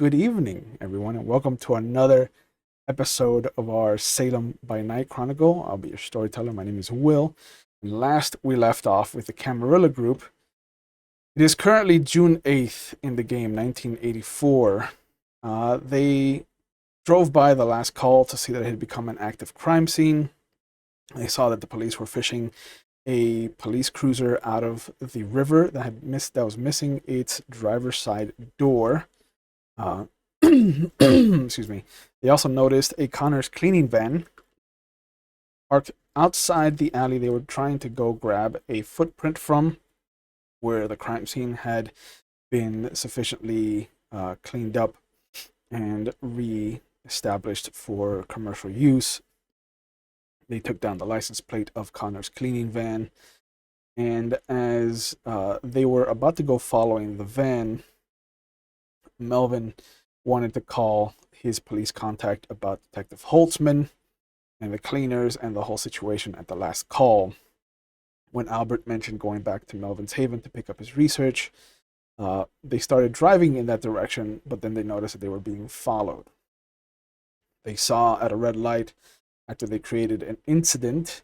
good evening, everyone, and welcome to another episode of our Salem by Night Chronicle. I'll be your storyteller. My name is Will. And last we left off with the Camarilla group. It is currently June 8th in the game, 1984. They drove by the last call to see that it had become an active crime scene. They saw that the police were fishing a police cruiser out of the river that was missing its driver's side door. Excuse me. They also noticed a Connor's cleaning van parked outside the alley they were trying to go grab a footprint from, where the crime scene had been sufficiently cleaned up and re-established for commercial use. They took down the license plate of Connor's cleaning van, and as they were about to go following the van, Melvin wanted to call his police contact about Detective Holtzman and the cleaners and the whole situation at the last call. When Albert mentioned going back to Melvin's Haven to pick up his research, they started driving in that direction, but then they noticed that they were being followed. They saw at a red light, after they created an incident,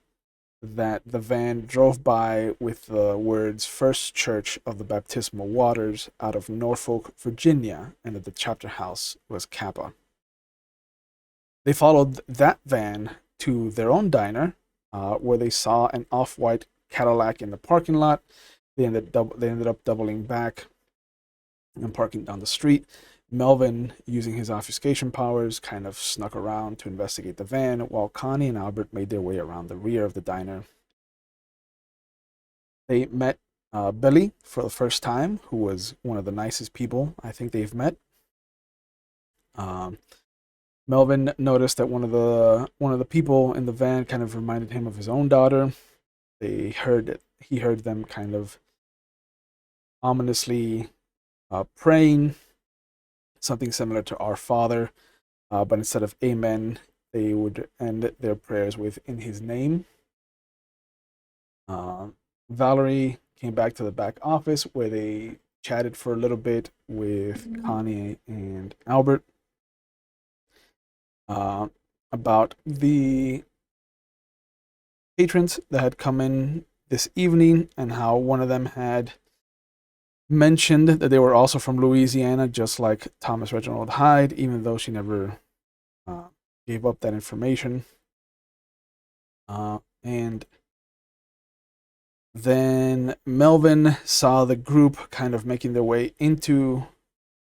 that the van drove by with the words First Church of the Baptismal Waters out of Norfolk, Virginia, and that the chapter house was Kappa. They followed that van to their own diner, where they saw an off-white Cadillac in the parking lot. They ended up doubling back and parking down the street. Melvin, using his obfuscation powers, kind of snuck around to investigate the van, while Connie and Albert made their way around the rear of the diner. They met Billy for the first time, who was one of the nicest people I think they've met. Melvin noticed that one of the people in the van kind of reminded him of his own daughter. He heard them kind of ominously praying, something similar to Our Father, but instead of Amen, they would end their prayers with In His Name. Valerie came back to the back office, where they chatted for a little bit with Connie and Albert about the patrons that had come in this evening, and how one of them had mentioned that they were also from Louisiana, just like Thomas Reginald Hyde, even though she never gave up that information. And then Melvin saw the group kind of making their way into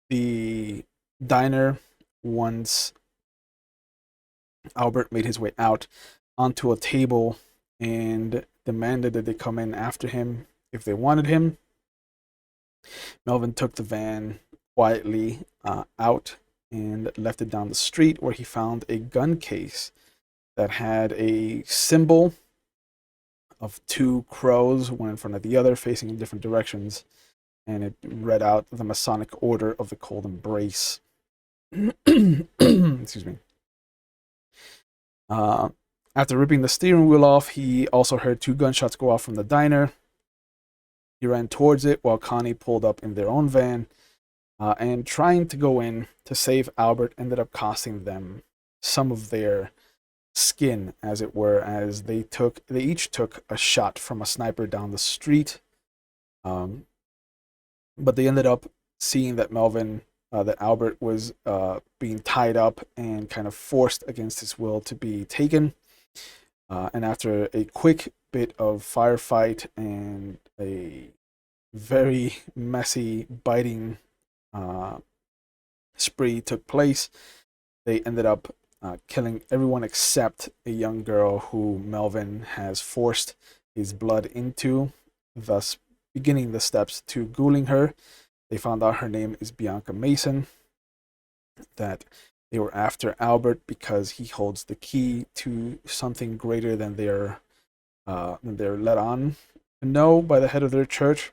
the diner once Albert made his way out onto a table and demanded that they come in after him if they wanted him. Melvin took the van quietly out and left it down the street, where he found a gun case that had a symbol of two crows, one in front of the other, facing in different directions, and it read out the Masonic Order of the Cold Embrace. Excuse me. After ripping the steering wheel off, he also heard two gunshots go off from the diner. He ran towards it while Connie pulled up in their own van, and trying to go in to save Albert ended up costing them some of their skin, as it were, as they each took a shot from a sniper down the street. But they ended up seeing that that Albert was being tied up and kind of forced against his will to be taken. And after a quick bit of firefight and a very messy biting spree took place, they ended up killing everyone except a young girl who Melvin has forced his blood into, thus beginning the steps to ghouling her. They found out her name is Bianca Mason, that they were after Albert because he holds the key to something greater than they're let on to know by the head of their church.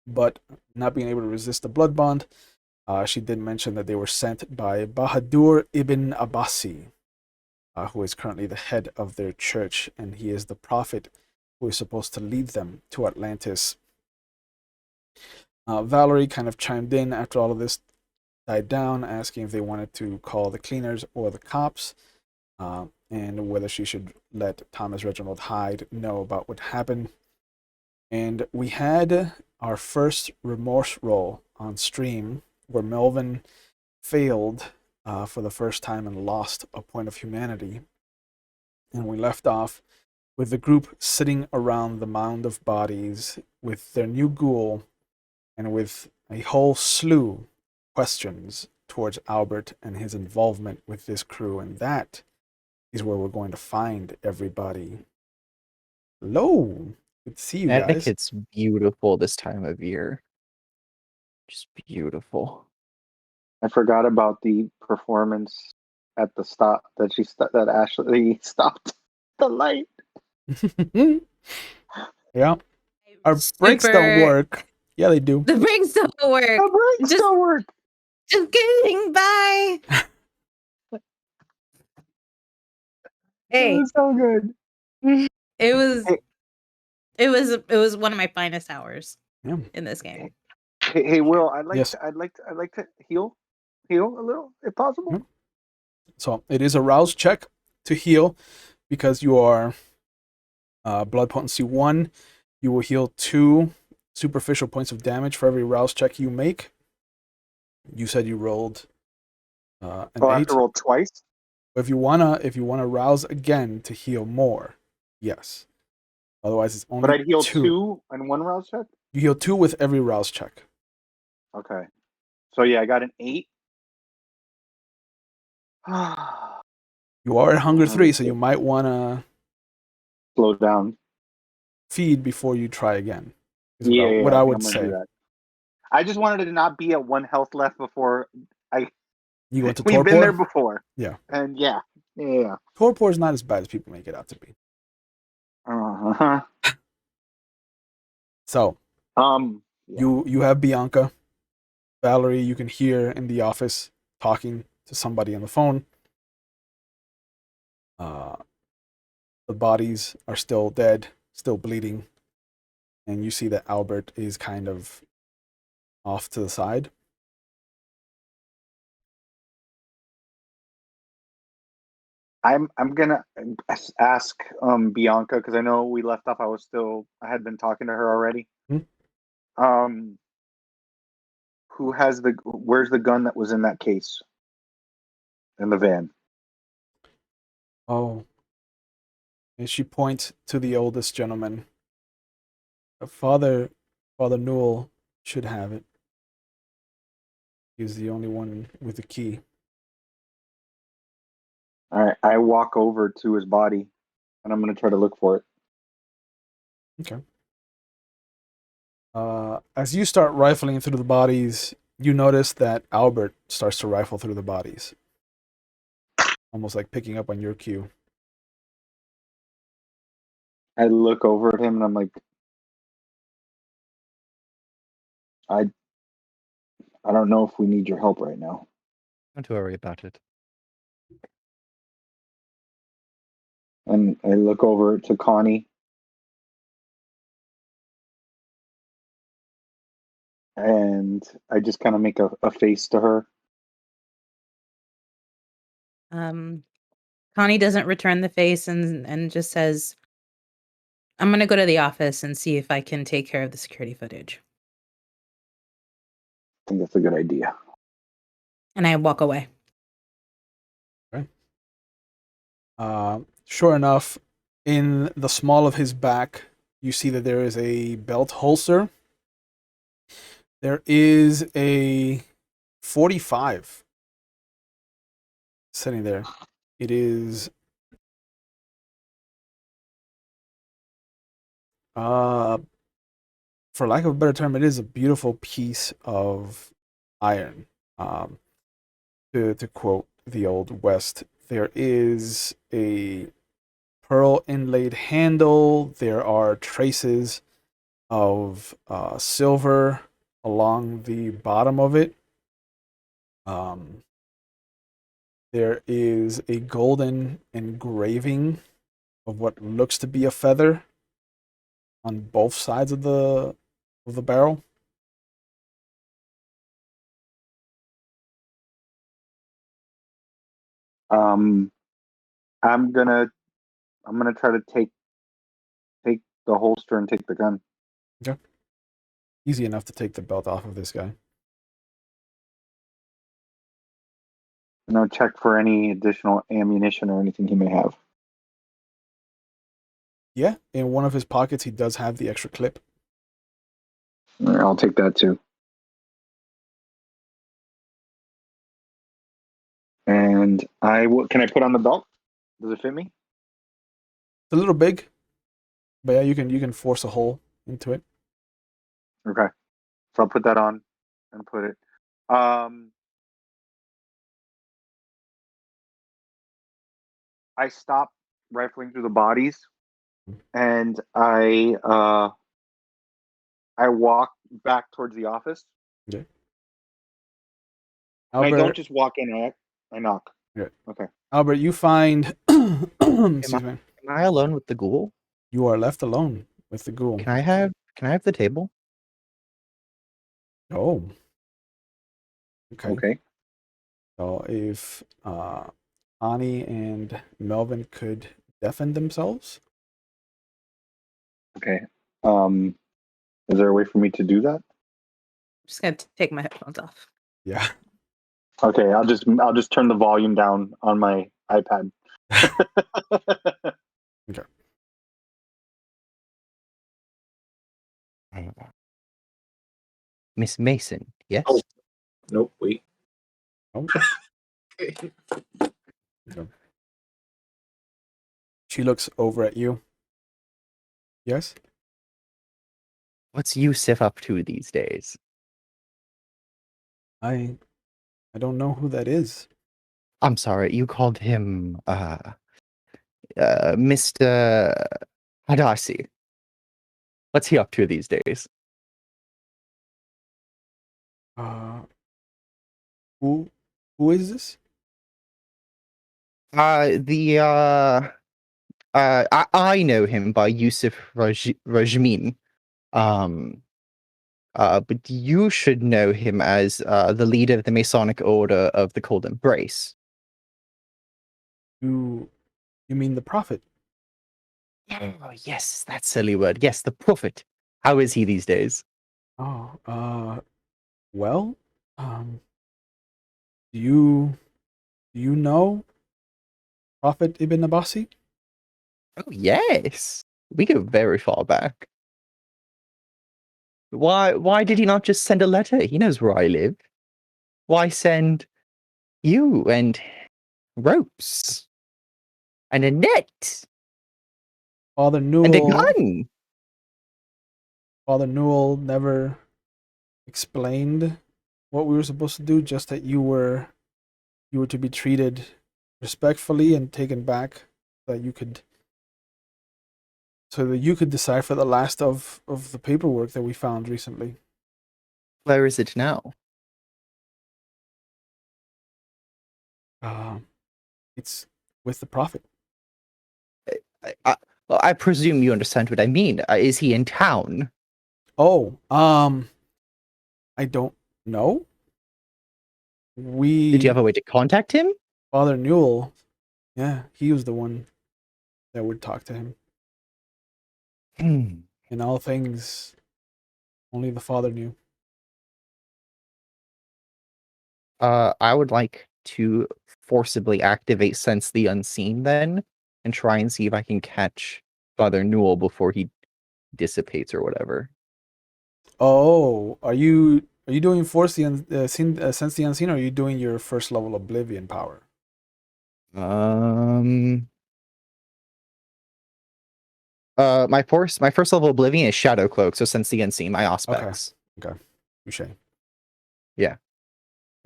But not being able to resist the blood bond, she did mention that they were sent by Bahadur ibn Abbasi, who is currently the head of their church, and he is the prophet who is supposed to lead them to Atlantis. Valerie kind of chimed in after all of this died down, asking if they wanted to call the cleaners or the cops, and whether she should let Thomas Reginald Hyde know about what happened. And we had our first remorse roll on stream where Melvin failed for the first time and lost a point of humanity. And we left off with the group sitting around the mound of bodies with their new ghoul and with a whole slew of questions towards Albert and his involvement with this crew. And that is where we're going to find everybody. Hello. Good to see you guys. Connecticut's beautiful this time of year. Just beautiful. I forgot about the performance at the stop that Ashley stopped the light. Yeah. Our brakes don't work. Yeah, they do. The brakes don't work. The brakes don't work. Just kidding. Bye. Hey, It was so good. it was Hey. it was one of my finest hours Yeah. in this game. Hey, Will, I'd like Yes. to heal a little if possible. Mhm. So it is a rouse check to heal because you are blood potency 1. You will heal 2 superficial points of damage for every rouse check you make. You said you rolled an 8. I have to roll twice. If you wanna rouse again to heal more, yes. Otherwise, it's only. But I'd heal 2. 2 on one rouse check. You heal 2 with every rouse check. Okay. So yeah, I got an 8. You are at hunger 3, so you might wanna slow down. feed before you try again. Is Yeah, what I think would I'm gonna say. do that. I just wanted it to not be at 1 health left before You go into We've been there torpor. before. Yeah. And yeah. Torpor is not as bad as people make it out to be. Uh-huh. So, Yeah. you have Bianca, Valerie. You can hear in the office talking to somebody on the phone. The bodies are still dead, still bleeding, and you see that Albert is kind of off to the side. I'm gonna ask Bianca because I know we left off. I had been talking to her already. Where's the gun that was in that case in the van? Oh, and she points to the oldest gentleman. Father Newell should have it. He's the only one with the key. All right, I walk over to his body, and I'm gonna try to look for it. Okay. As you start rifling through the bodies, you notice that Albert starts to rifle through the bodies, almost like picking up on your cue. I look over at him, and I'm like, I don't know if we need your help right now. Don't worry about it. And I look over to Connie. And I just kind of make a face to her. Connie doesn't return the face and just says, I'm going to go to the office and see if I can take care of the security footage. I think that's a good idea. And I walk away. Okay. Sure enough, in the small of his back, you see that there is a belt holster. There is a 45 sitting there. It is for lack of a better term, it is a beautiful piece of iron. To quote the Old West, there is a pearl inlaid handle. There are traces of silver along the bottom of it. There is a golden engraving of what looks to be a feather on both sides of the barrel. I'm gonna try to take the holster and take the gun. Okay. Easy enough to take the belt off of this guy. And I'll check for any additional ammunition or anything he may have. Yeah, in one of his pockets, he does have the extra clip. All right, I'll take that too. And can I put on the belt? Does it fit me? It's a little big, but yeah, you can force a hole into it. Okay. So I'll put that on and put it. I stop rifling through the bodies, and I walk back towards the office. Okay. And I don't Albert, just walk in. I knock. Yeah. Okay. Albert, you find. Excuse me. Am I alone with the ghoul? You are left alone with the ghoul. Can I have the table? Oh. Okay. Okay. So if Connie and Melvin could defend themselves. Okay. Is there a way for me to do that? I'm just gonna take my headphones off. Yeah. Okay. I'll just turn the volume down on my iPad. Okay. Miss Mason, yes? Oh. Nope. Wait. Oh. Okay. She looks over at you. Yes? What's Yusuf up to these days? I don't know who that is. I'm sorry, you called him Mr. Hadasi. What's he up to these days? Who is this? I know him by Yusuf Rajmin. But you should know him as the leader of the Masonic Order of the Cold Embrace. You mean the prophet? Oh, yes, that silly word. Yes, the prophet. How is he these days? Oh, well, do you know Prophet Ibn Abbasi? Oh, yes. We go very far back. Why did he not just send a letter? He knows where I live. Why send you and ropes and a net Father and a Newell. gun? Father Newell never explained what we were supposed to do. Just that you were to be treated respectfully and taken back, so that you could decipher the last of the paperwork that we found recently. Where is it now? It's with the prophet. I presume you understand what I mean. Is he in town? Oh, I don't know. Did you have a way to contact him? Father Newell, yeah, he was the one that would talk to him. In all things, only the Father knew. I would like to forcibly activate Sense the Unseen then, and try and see if I can catch Father Newell before he dissipates or whatever. Oh, are you doing Sense the Unseen, or are you doing your first level Oblivion power? My first level Oblivion is Shadow Cloak, so Sense the Unseen, my aspects. Okay. Touche. Yeah.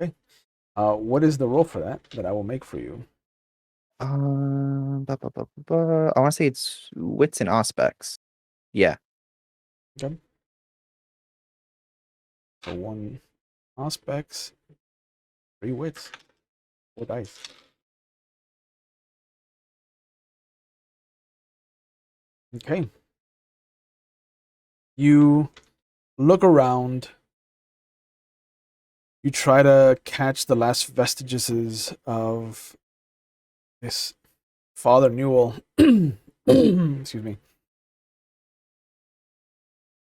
Okay. What is the roll for that I will make for you? I want to say it's wits and aspects. Yeah. Okay. So 1 aspects, 3 wits, 4 dice. Okay. You look around. You try to catch the last vestiges of this Father Newell, excuse me,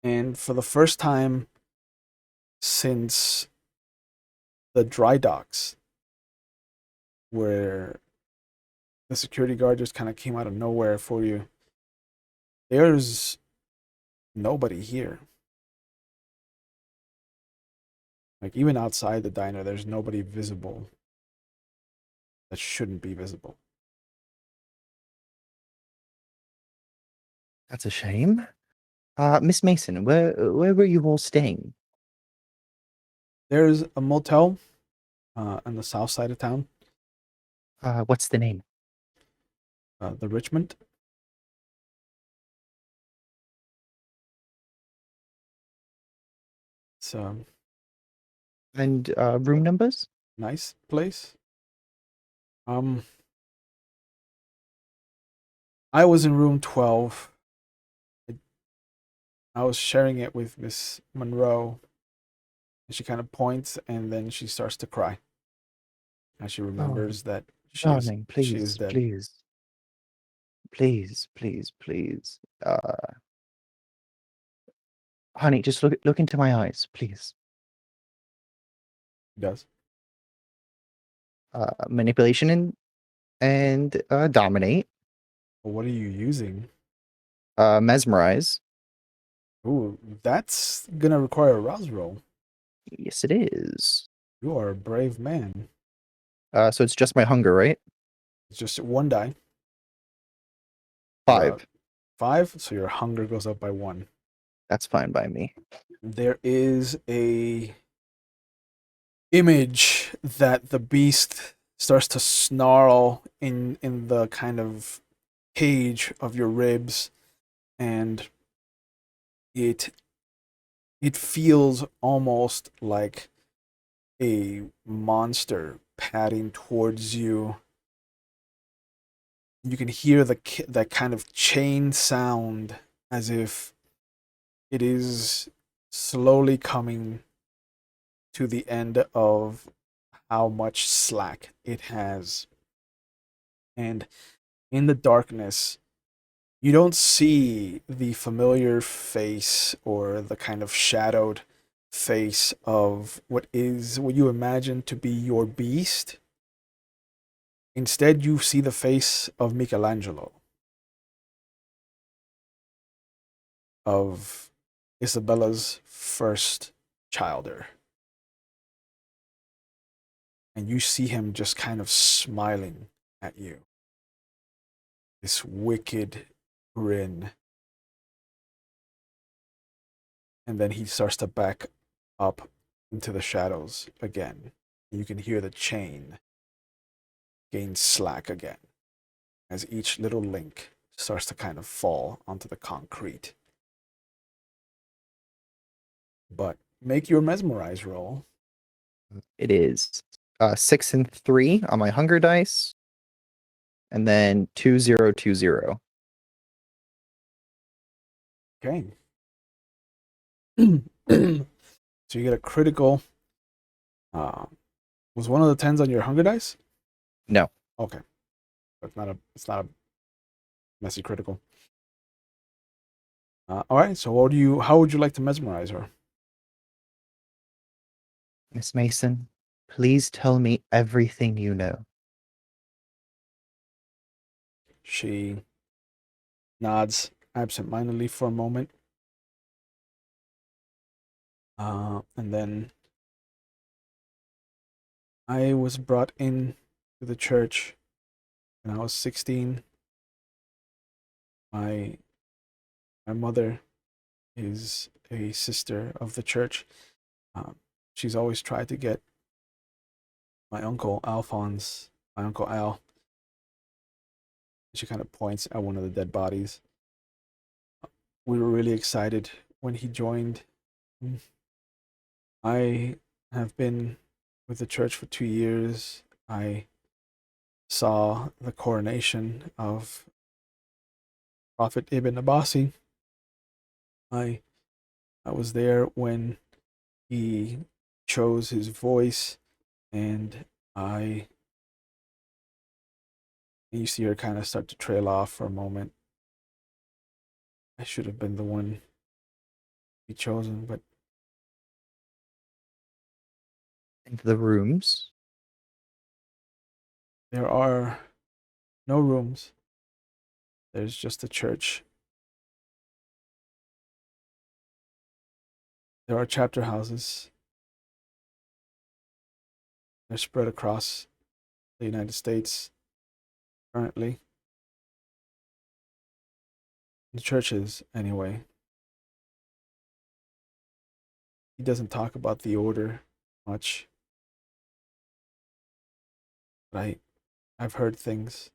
and for the first time since the dry docks, where the security guard just kind of came out of nowhere for you, there's nobody here. Like, even outside the diner, there's nobody visible that shouldn't be visible. That's a shame. Miss Mason, where were you all staying? There's a motel on the south side of town, What's the name? the Richmond. It's a And room numbers? nice place. I was in room 12. I was sharing it with Miss Monroe, and she kind of points, and then she starts to cry as she remembers that Darling, she is please, dead. please. Please, please, please. Honey, just look into my eyes, please. She does. Manipulation and dominate. What are you using? Mesmerize. Ooh, that's gonna require a rouse roll. Yes, it is. You are a brave man. So it's just my hunger, right? It's just one die. 5. 5, so your hunger goes up by 1. That's fine by me. There is a image that the beast starts to snarl in the kind of cage of your ribs, and it feels almost like a monster padding towards you. You can hear that kind of chain sound, as if it is slowly coming to the end of how much slack it has. And in the darkness, you don't see the familiar face or the kind of shadowed face of what you imagine to be your beast. Instead, you see the face of Michelangelo, of Isabella's first childer. And you see him just kind of smiling at you. This wicked grin. And then he starts to back up into the shadows again. You can hear the chain gain slack again as each little link starts to kind of fall onto the concrete. But make your mesmerize roll. It is 6 and 3 on my hunger dice, and then 2020. Okay. So you get a critical. Was one of the 10s on your hunger dice? No. Okay. It's not a messy critical. All right. So how would you like to mesmerize her? Miss Mason, please tell me everything you know. She nods absentmindedly for a moment. And then I was brought in to the church when I was 16. My mother is a sister of the church. She's always tried to get my uncle Alphonse, my uncle Al. She kind of points at one of the dead bodies. We were really excited when he joined. I have been with the church for 2 years. I saw the coronation of Prophet Ibn Abbasi. I was there when he chose his voice, and I And you see her kind of start to trail off for a moment. I should have been the one to be chosen, but Into the rooms. there are no rooms. There's just a church. There are chapter houses. They're spread across the United States currently. The churches, anyway. He doesn't talk about the order much. But I've heard things.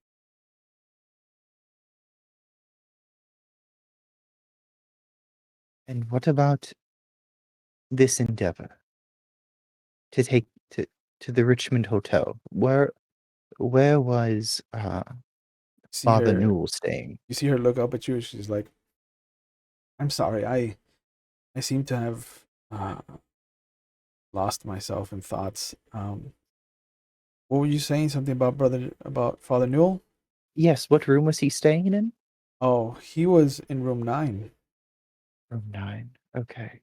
And what about this endeavor to take to the Richmond Hotel? Where was See Father her, Newell staying? you see her look up at you. She's like, "I'm sorry. I seem to have lost myself in thoughts. What were you saying? Something about Father Newell? Yes, what room was he staying in? Oh, he was in room 9. Room 9. Okay.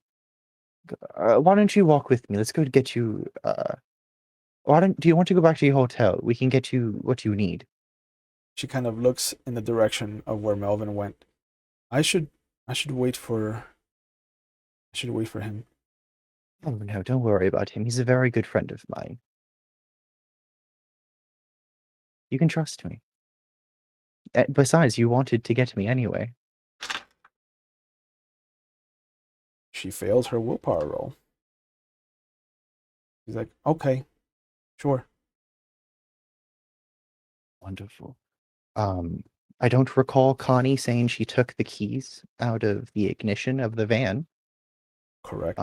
Why don't you walk with me? Let's go get you. Do you want to go back to your hotel? We can get you what you need. She kind of looks in the direction of where Melvin went. I should wait for him. Oh no, don't worry about him. He's a very good friend of mine. You can trust me. Besides, you wanted to get me anyway. She fails her willpower roll. She's like, okay, sure. Wonderful. I don't recall Connie saying she took the keys out of the ignition of the van. Correct.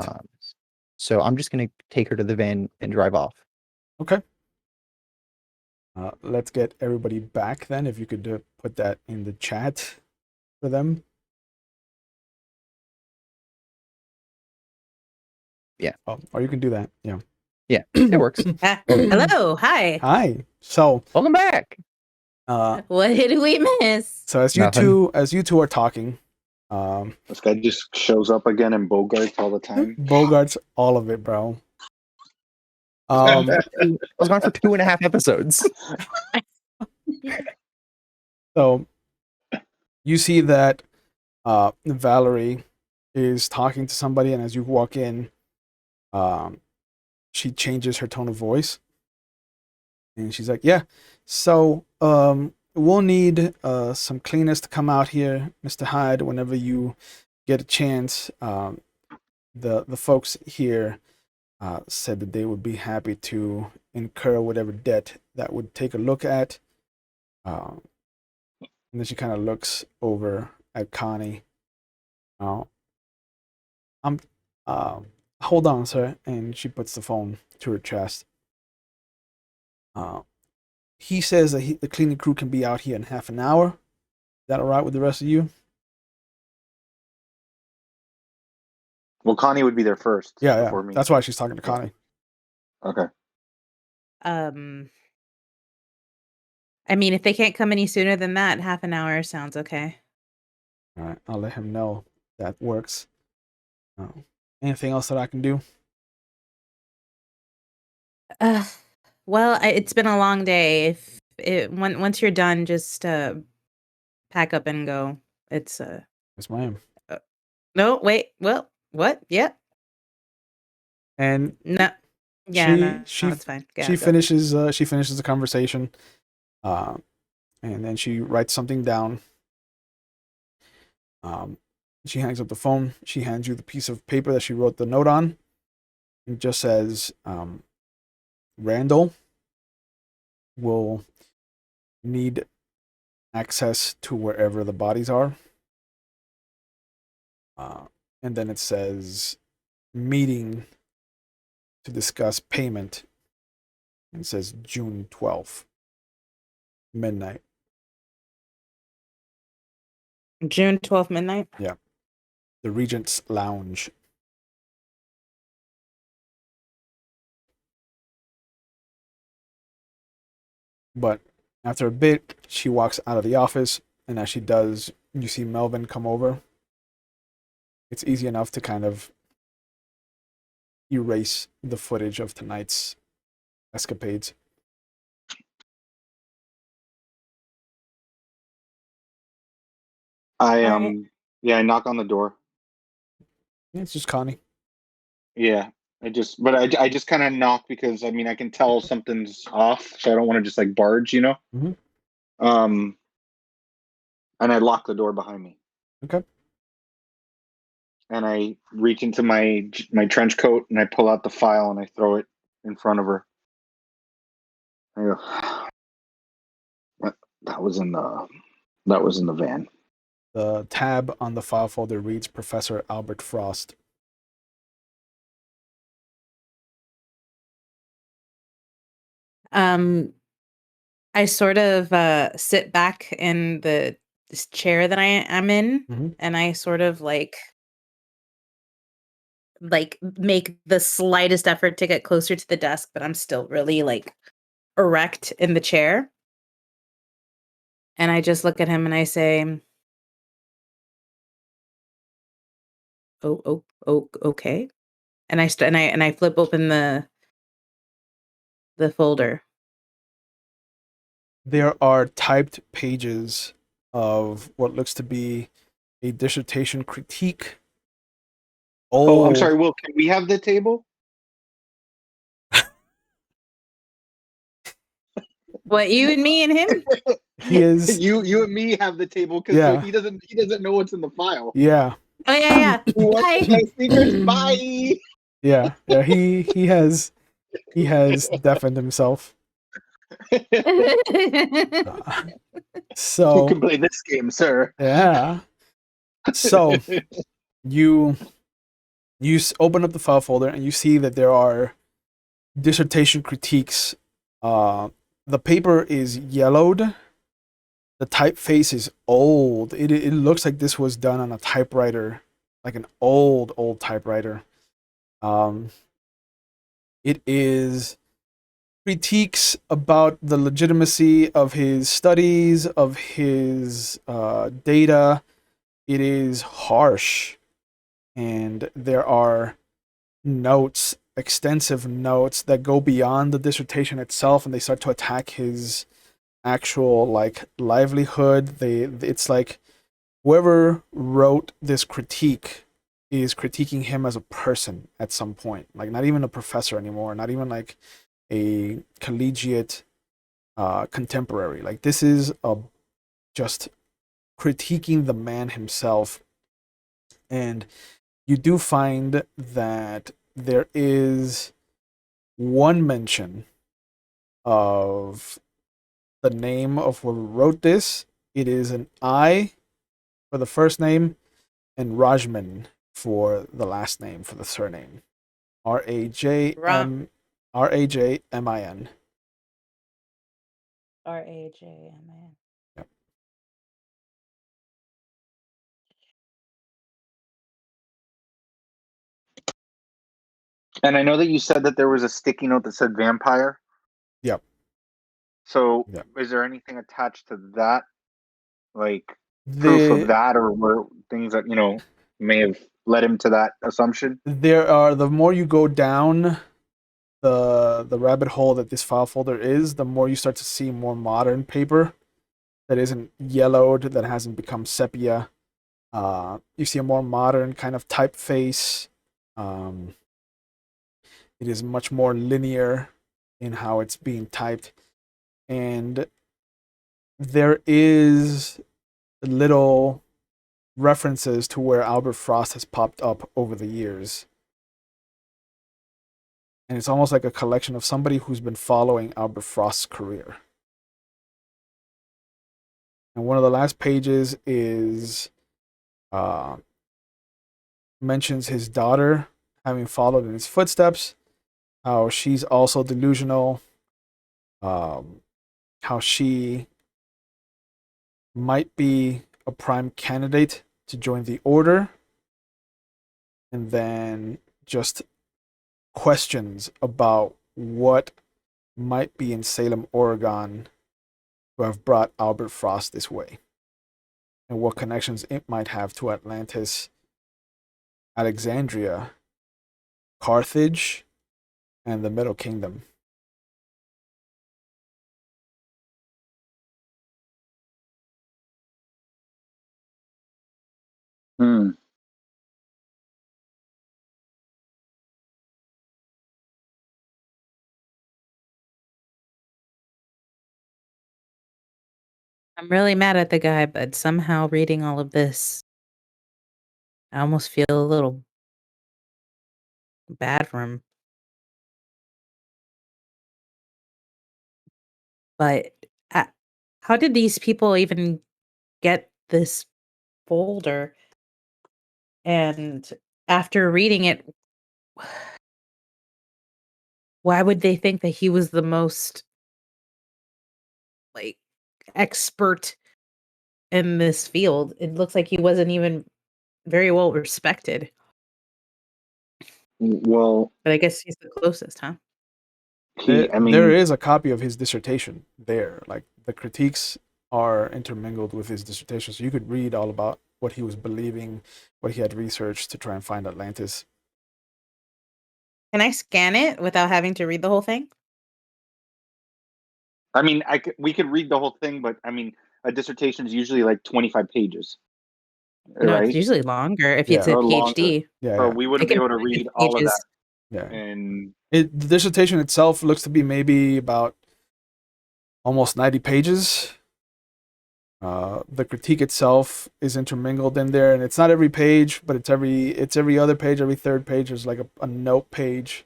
So I'm just gonna take her to the van and drive off. Okay. Let's get everybody back then. If you could put that in the chat for them. Yeah. Oh, or you can do that. Yeah. Yeah, it works. Hello, hi. Hi. So, Welcome back. What did we miss? so as Nothing. you two are talking, This guy just shows up again and bogarts all the time. Bogart's all of it, bro. I was gone for 2.5 episodes. So you see that Valerie is talking to somebody, and as you walk in, she changes her tone of voice, and she's like, "Yeah, so we'll need some cleaners to come out here, Mr. Hyde, whenever you get a chance. The folks here said that they would be happy to incur whatever debt that would take a look at." And then she kind of looks over at Connie. I'm hold on, sir. And she puts the phone to her chest. He says that the cleaning crew can be out here in half an hour. Is that all right with the rest of you? Well, Connie would be there first. Yeah. Before me. That's why she's talking to Connie. Okay. I mean, if they can't come any sooner than that, half an hour sounds okay. All right, I'll let him know that works. Anything else that I can do? Well, it's been a long day. Once you're done, just pack up and go. It's Yes, ma'am. no, wait. Well, what? Yep. And No. Yeah, no, she it's fine. Yeah, she go. finishes the conversation, and then she writes something down. She hangs up the phone. She hands you the piece of paper that she wrote the note on. It just says, Randall will need access to wherever the bodies are. And then it says, meeting to discuss payment. And it says June 12th, midnight. June 12th, midnight. Yeah. The Regent's Lounge. But After a bit, she walks out of the office, and as she does, you see Melvin come over. It's easy enough to kind of erase the footage of tonight's escapades. I Alright. yeah, I knock on the door. It's just Connie. Yeah, I just kind of knock because I mean I can tell something's off, so I don't want to just like barge, you know. Mhm. And I lock the door behind me. Okay. And I reach into my trench coat and I pull out the file and I throw it in front of her. I go, that was in the van. The tab on the file folder reads Professor Albert Frost. I sort of sit back in this chair that I am in, Mhm. and I sort of like make the slightest effort to get closer to the desk, but I'm still really like erect in the chair. And I just look at him and I say, "Oh, okay." And I flip open the folder. There are typed pages of what looks to be a dissertation critique. Oh, I'm sorry, Old. Will. Can we have the table? What, you and me and him? He is. You and me have the table because Yeah. he doesn't know what's in the file. Yeah. Oh yeah. He wants Bye. to know secrets. Bye. Yeah. Yeah. He has deafened himself. Uh, Who so can play this game, sir? yeah. So you open up the file folder and you see that there are dissertation critiques. The paper is yellowed. The typeface is old. It looks like this was done on a typewriter, like an old typewriter. It is critiques about the legitimacy of his studies, of his data. It is harsh, and there are notes, extensive notes that go beyond the dissertation itself, and they start to attack his actual like livelihood. It's like whoever wrote this critique is critiquing him as a person at some point, like not even a professor anymore, not even like a collegiate contemporary. Like this is just critiquing the man himself. And you do find that there is one mention of the name of whoever wrote this. It is an I for the first name and Rajman for the last name, for the surname. Wrong. Rajmin. Rajman. Yep. And I know that you said that there was a sticky note that said vampire. Yep. So Yep. is there anything attached to that? Like proof of The that or were things that, may have led him to that assumption? there are the more you go down the rabbit hole that this file folder is, the more you start to see more modern paper that isn't yellowed, that hasn't become sepia. You see a more modern kind of typeface. It is much more linear in how it's being typed, and there is little references to where Albert Frost has popped up over the years. And it's almost like a collection of somebody who's been following Albert Frost's career. And one of the last pages is mentions his daughter having followed in his footsteps, how she's also delusional, how she might be a prime candidate to join the order, and then just questions about what might be in Salem, Oregon to have brought Albert Frost this way, and what connections it might have to Atlantis, Alexandria, Carthage, and the Middle Kingdom. Hmm. I'm really mad at the guy, but somehow reading all of this, I almost feel a little bad for him. But how did these people even get this folder? And after reading it, why would they think that he was the most like expert in this field? It looks like he wasn't even very well respected. Well, But I guess he's the closest, huh? There is a copy of his dissertation there. Like the critiques are intermingled with his dissertation, so you could read all about what he was believing, what he had researched to try and find Atlantis. Can I scan it without having to read the whole thing? I mean, we could read the whole thing, but I mean, a dissertation is usually like 25 pages, No, it's right? usually longer if Yeah. it's a Or longer. PhD. Yeah, So yeah. we I wouldn't be can able to find the read all of that. pages. Yeah. And The dissertation itself looks to be maybe about almost 90 pages. The critique itself is intermingled in there, and it's not every page, but it's every other page, every third page. There's like a note page,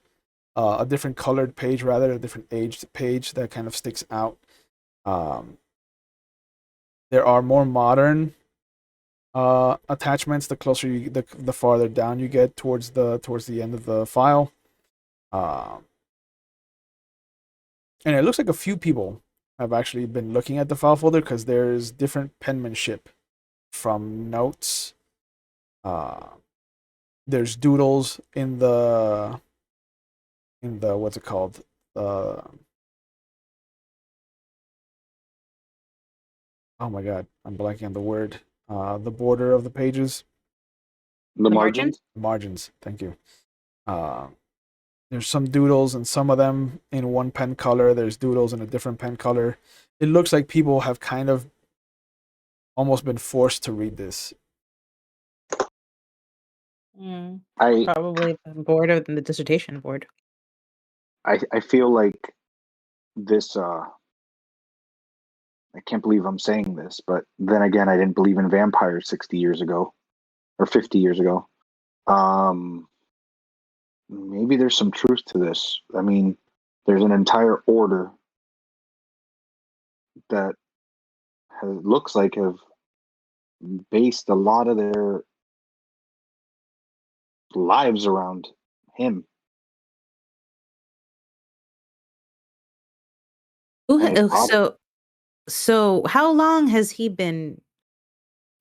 a different colored page rather, a different aged page that kind of sticks out. There are more modern attachments. The closer you, the farther down you get towards the end of the file. And it looks like a few people have actually been looking at the file folder because there's different penmanship from notes. There's doodles in the what's it called? Oh my god, I'm blanking on the word. The border of the pages. the The margin? margins. Thank you. There's some doodles, and some of them in one pen color. There's doodles in a different pen color. It looks like people have kind of almost been forced to read this. Probably the board of the dissertation board. I feel like this. I can't believe I'm saying this, but then again, I didn't believe in vampires 60 years ago or 50 years ago. Maybe there's some truth to this. I mean, there's an entire order that looks like have based a lot of their lives around him. So how long has he been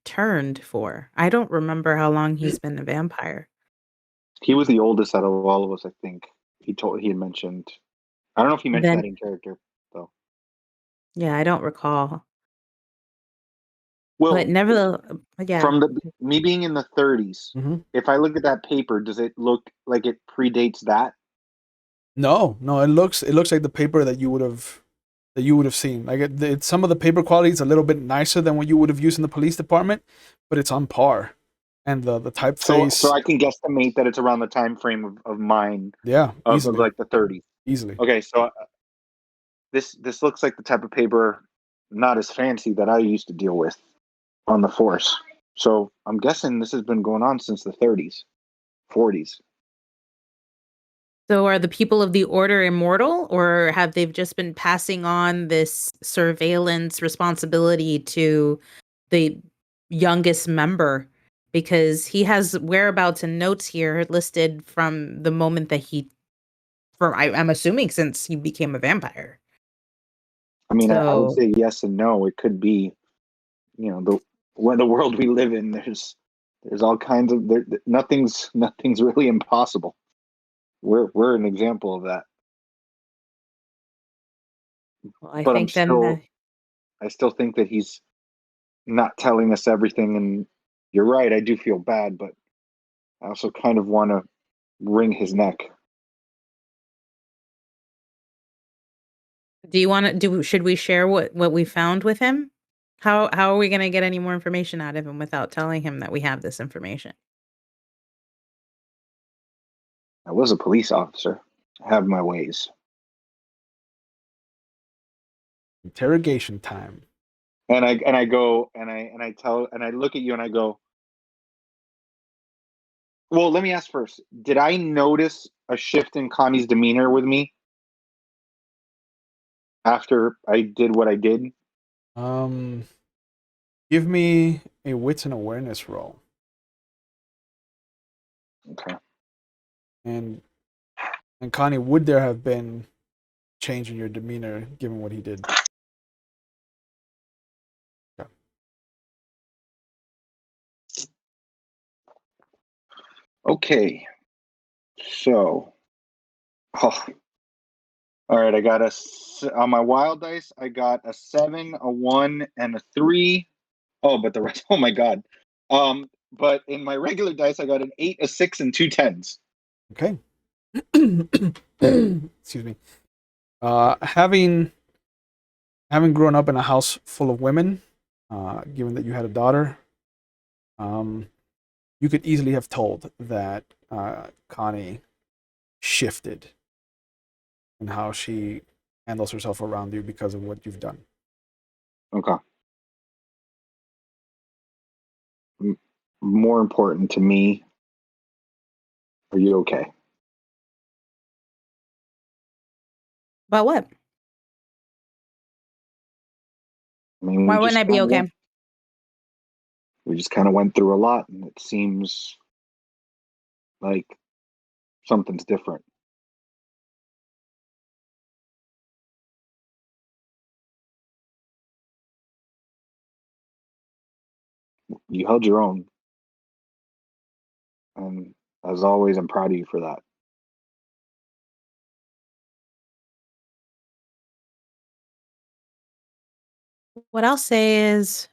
turned for? I don't remember how long he's been a vampire. He was the oldest out of all of us, I think. He had mentioned. I don't know if he mentioned that in character though. Yeah, I don't recall. Well, But never, yeah. from me being in the 30s, if I look at that paper, does it look like it predates that? No, it looks like the paper that you would have seen. Like it's some of the paper quality is a little bit nicer than what you would have used in the police department, but it's on par. And the typeface. So I can guesstimate that it's around the time frame of mine. Yeah, of like the 30s. Easily. Okay, so this looks like the type of paper, not as fancy, that I used to deal with on the force. So I'm guessing this has been going on since the 30s, 40s. So are the people of the order immortal, or have they just been passing on this surveillance responsibility to the youngest member? Because he has whereabouts and notes here listed from the moment that I'm assuming since he became a vampire. I mean, I would say yes and no. It could be, the world we live in. There's all kinds of nothing's really impossible. We're an example of that. Well, I but think I still think that he's not telling us everything. And you're right, I do feel bad, but I also kind of want to wring his neck. Do you want to should we share what we found with him? How are we going to get any more information out of him without telling him that we have this information? I was a police officer. I have my ways. Interrogation time. And I go and I look at you and I go, well, let me ask first. Did I notice a shift in Connie's demeanor with me after I did what I did? Give me a wits and awareness roll. Okay. And Connie, would there have been change in your demeanor given what he did? Yeah. Okay. So, all right. I got on my wild dice. I got a 7, a 1, and a 3. Oh, but the rest. Oh my god. But in my regular dice, I got an 8, a 6, and 2 10s. Okay. Excuse me. Having grown up in a house full of women, given that you had a daughter, you could easily have told that Connie shifted in how she handles herself around you because of what you've done. Okay. More important to me, are you okay? About what? I mean, Why wouldn't I be okay? We just kind of went through a lot, and it seems like something's different. You held your own, and as always, I'm proud of you for that. What I'll say is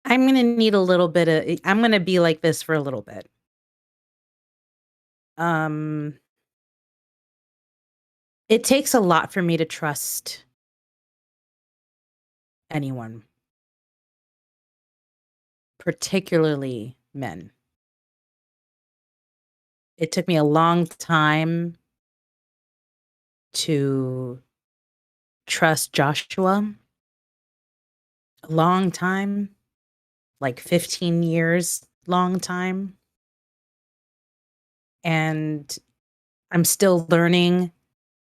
I'm going to need a little bit of I'm going to be like this for a little bit. It takes a lot for me to trust anyone, particularly men. It took me a long time to trust Joshua. A long time, like 15 years, long time. And I'm still learning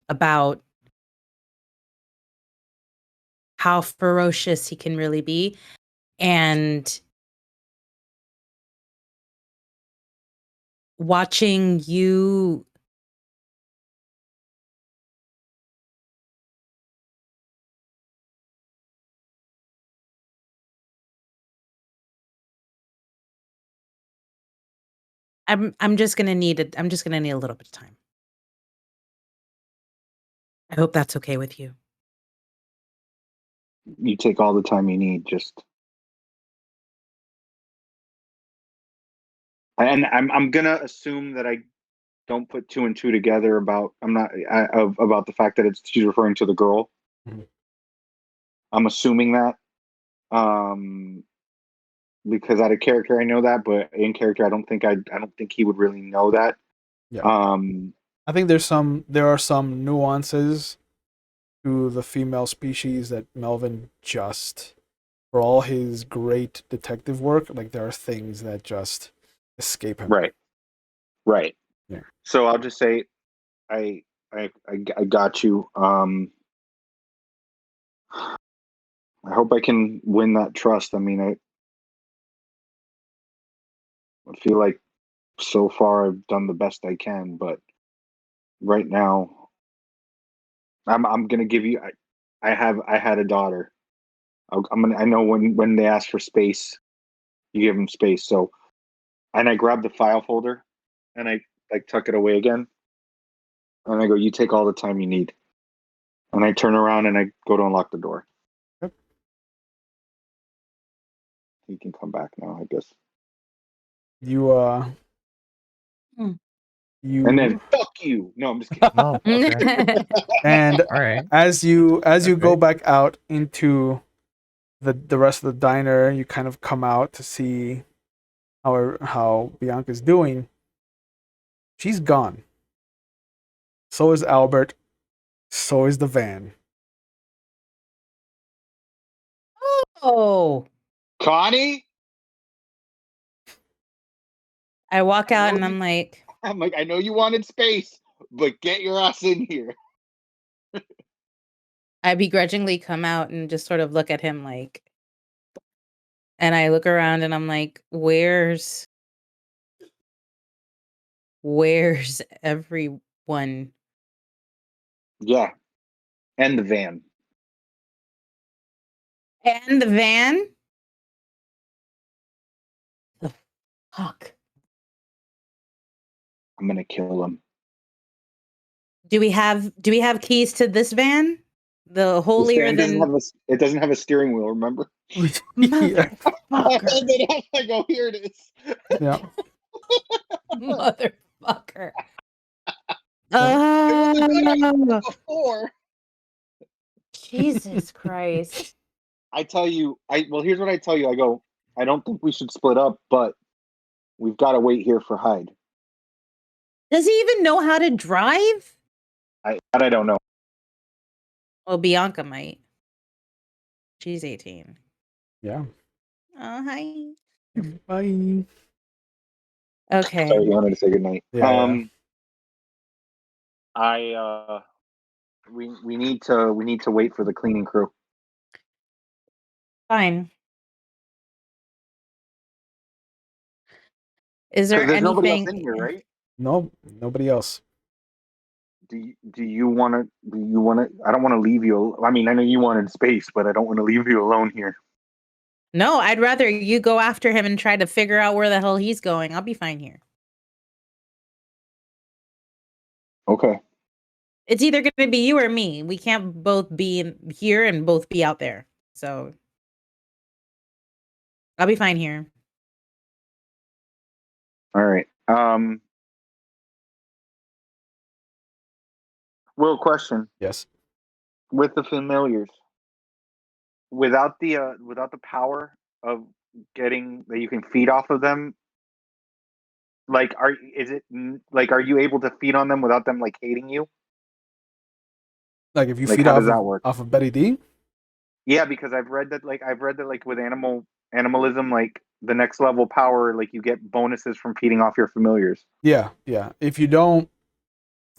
about how ferocious he can really be. And watching you I'm just gonna need a little bit of time. I hope that's okay with you. You take all the time you need. And I'm gonna assume that I don't put 2 and 2 together about about the fact that she's referring to the girl. Mm-hmm. I'm assuming that, because out of character I know that, but in character I don't think he would really know that. Yeah. I think there are some nuances to the female species that Melvin just, for all his great detective work, like there are things that just escape him. Right. Yeah. So I'll just say, I got you. I hope I can win that trust. I mean, I feel like so far I've done the best I can, but right now I'm gonna give you. I had a daughter. I know when they ask for space, you give them space. So, and I grab the file folder, and I like tuck it away again, and I go, "You take all the time you need." And I turn around and I go to unlock the door. Yep. He can come back now, I guess. You Hmm. you And then fuck you. No, I'm just kidding. Oh, okay. and All right. as you go Okay. back out into the rest of the diner, you kind of come out to see how Bianca's doing. She's gone. So is Albert. So is the van. Oh. Connie? I walk I out know and I'm like, I know you wanted space, but get your ass in here. I begrudgingly come out and just sort of look at him like, and I look around and I'm like, where's everyone? Yeah. And the van. And the van? The fuck? I'm gonna kill him. Do we have keys to this van? The This holier van doesn't than have it doesn't have a steering wheel, remember? Yeah. motherfucker. I go, here it is. Yeah. Motherfucker. Before. Jesus Christ. I tell you, here's what I tell you. I go, I don't think we should split up, but we've got to wait here for Hyde. Does he even know how to drive? I don't know. Well, Bianca might. She's 18. Yeah. Oh, hi. Bye. Okay. Sorry, you wanted to say goodnight. Yeah. We need to wait for the cleaning crew. Fine. Is there Because there's nobody else anything? in here, right? No, nobody else. Do you want to? I don't want to leave you. I mean, I know you wanted space, but I don't want to leave you alone here. No, I'd rather you go after him and try to figure out where the hell he's going. I'll be fine here. Okay. It's either going to be you or me. We can't both be here and both be out there. So I'll be fine here. All right. Real question. Yes. With the familiars, without the power of getting that you can feed off of them, like are you able to feed on them without them like hating you? Like if you Like, feed how off does that work? of Betty D. Yeah, because I've read that like with animalism, like the next level power, like you get bonuses from feeding off your familiars. Yeah, yeah. If you don't,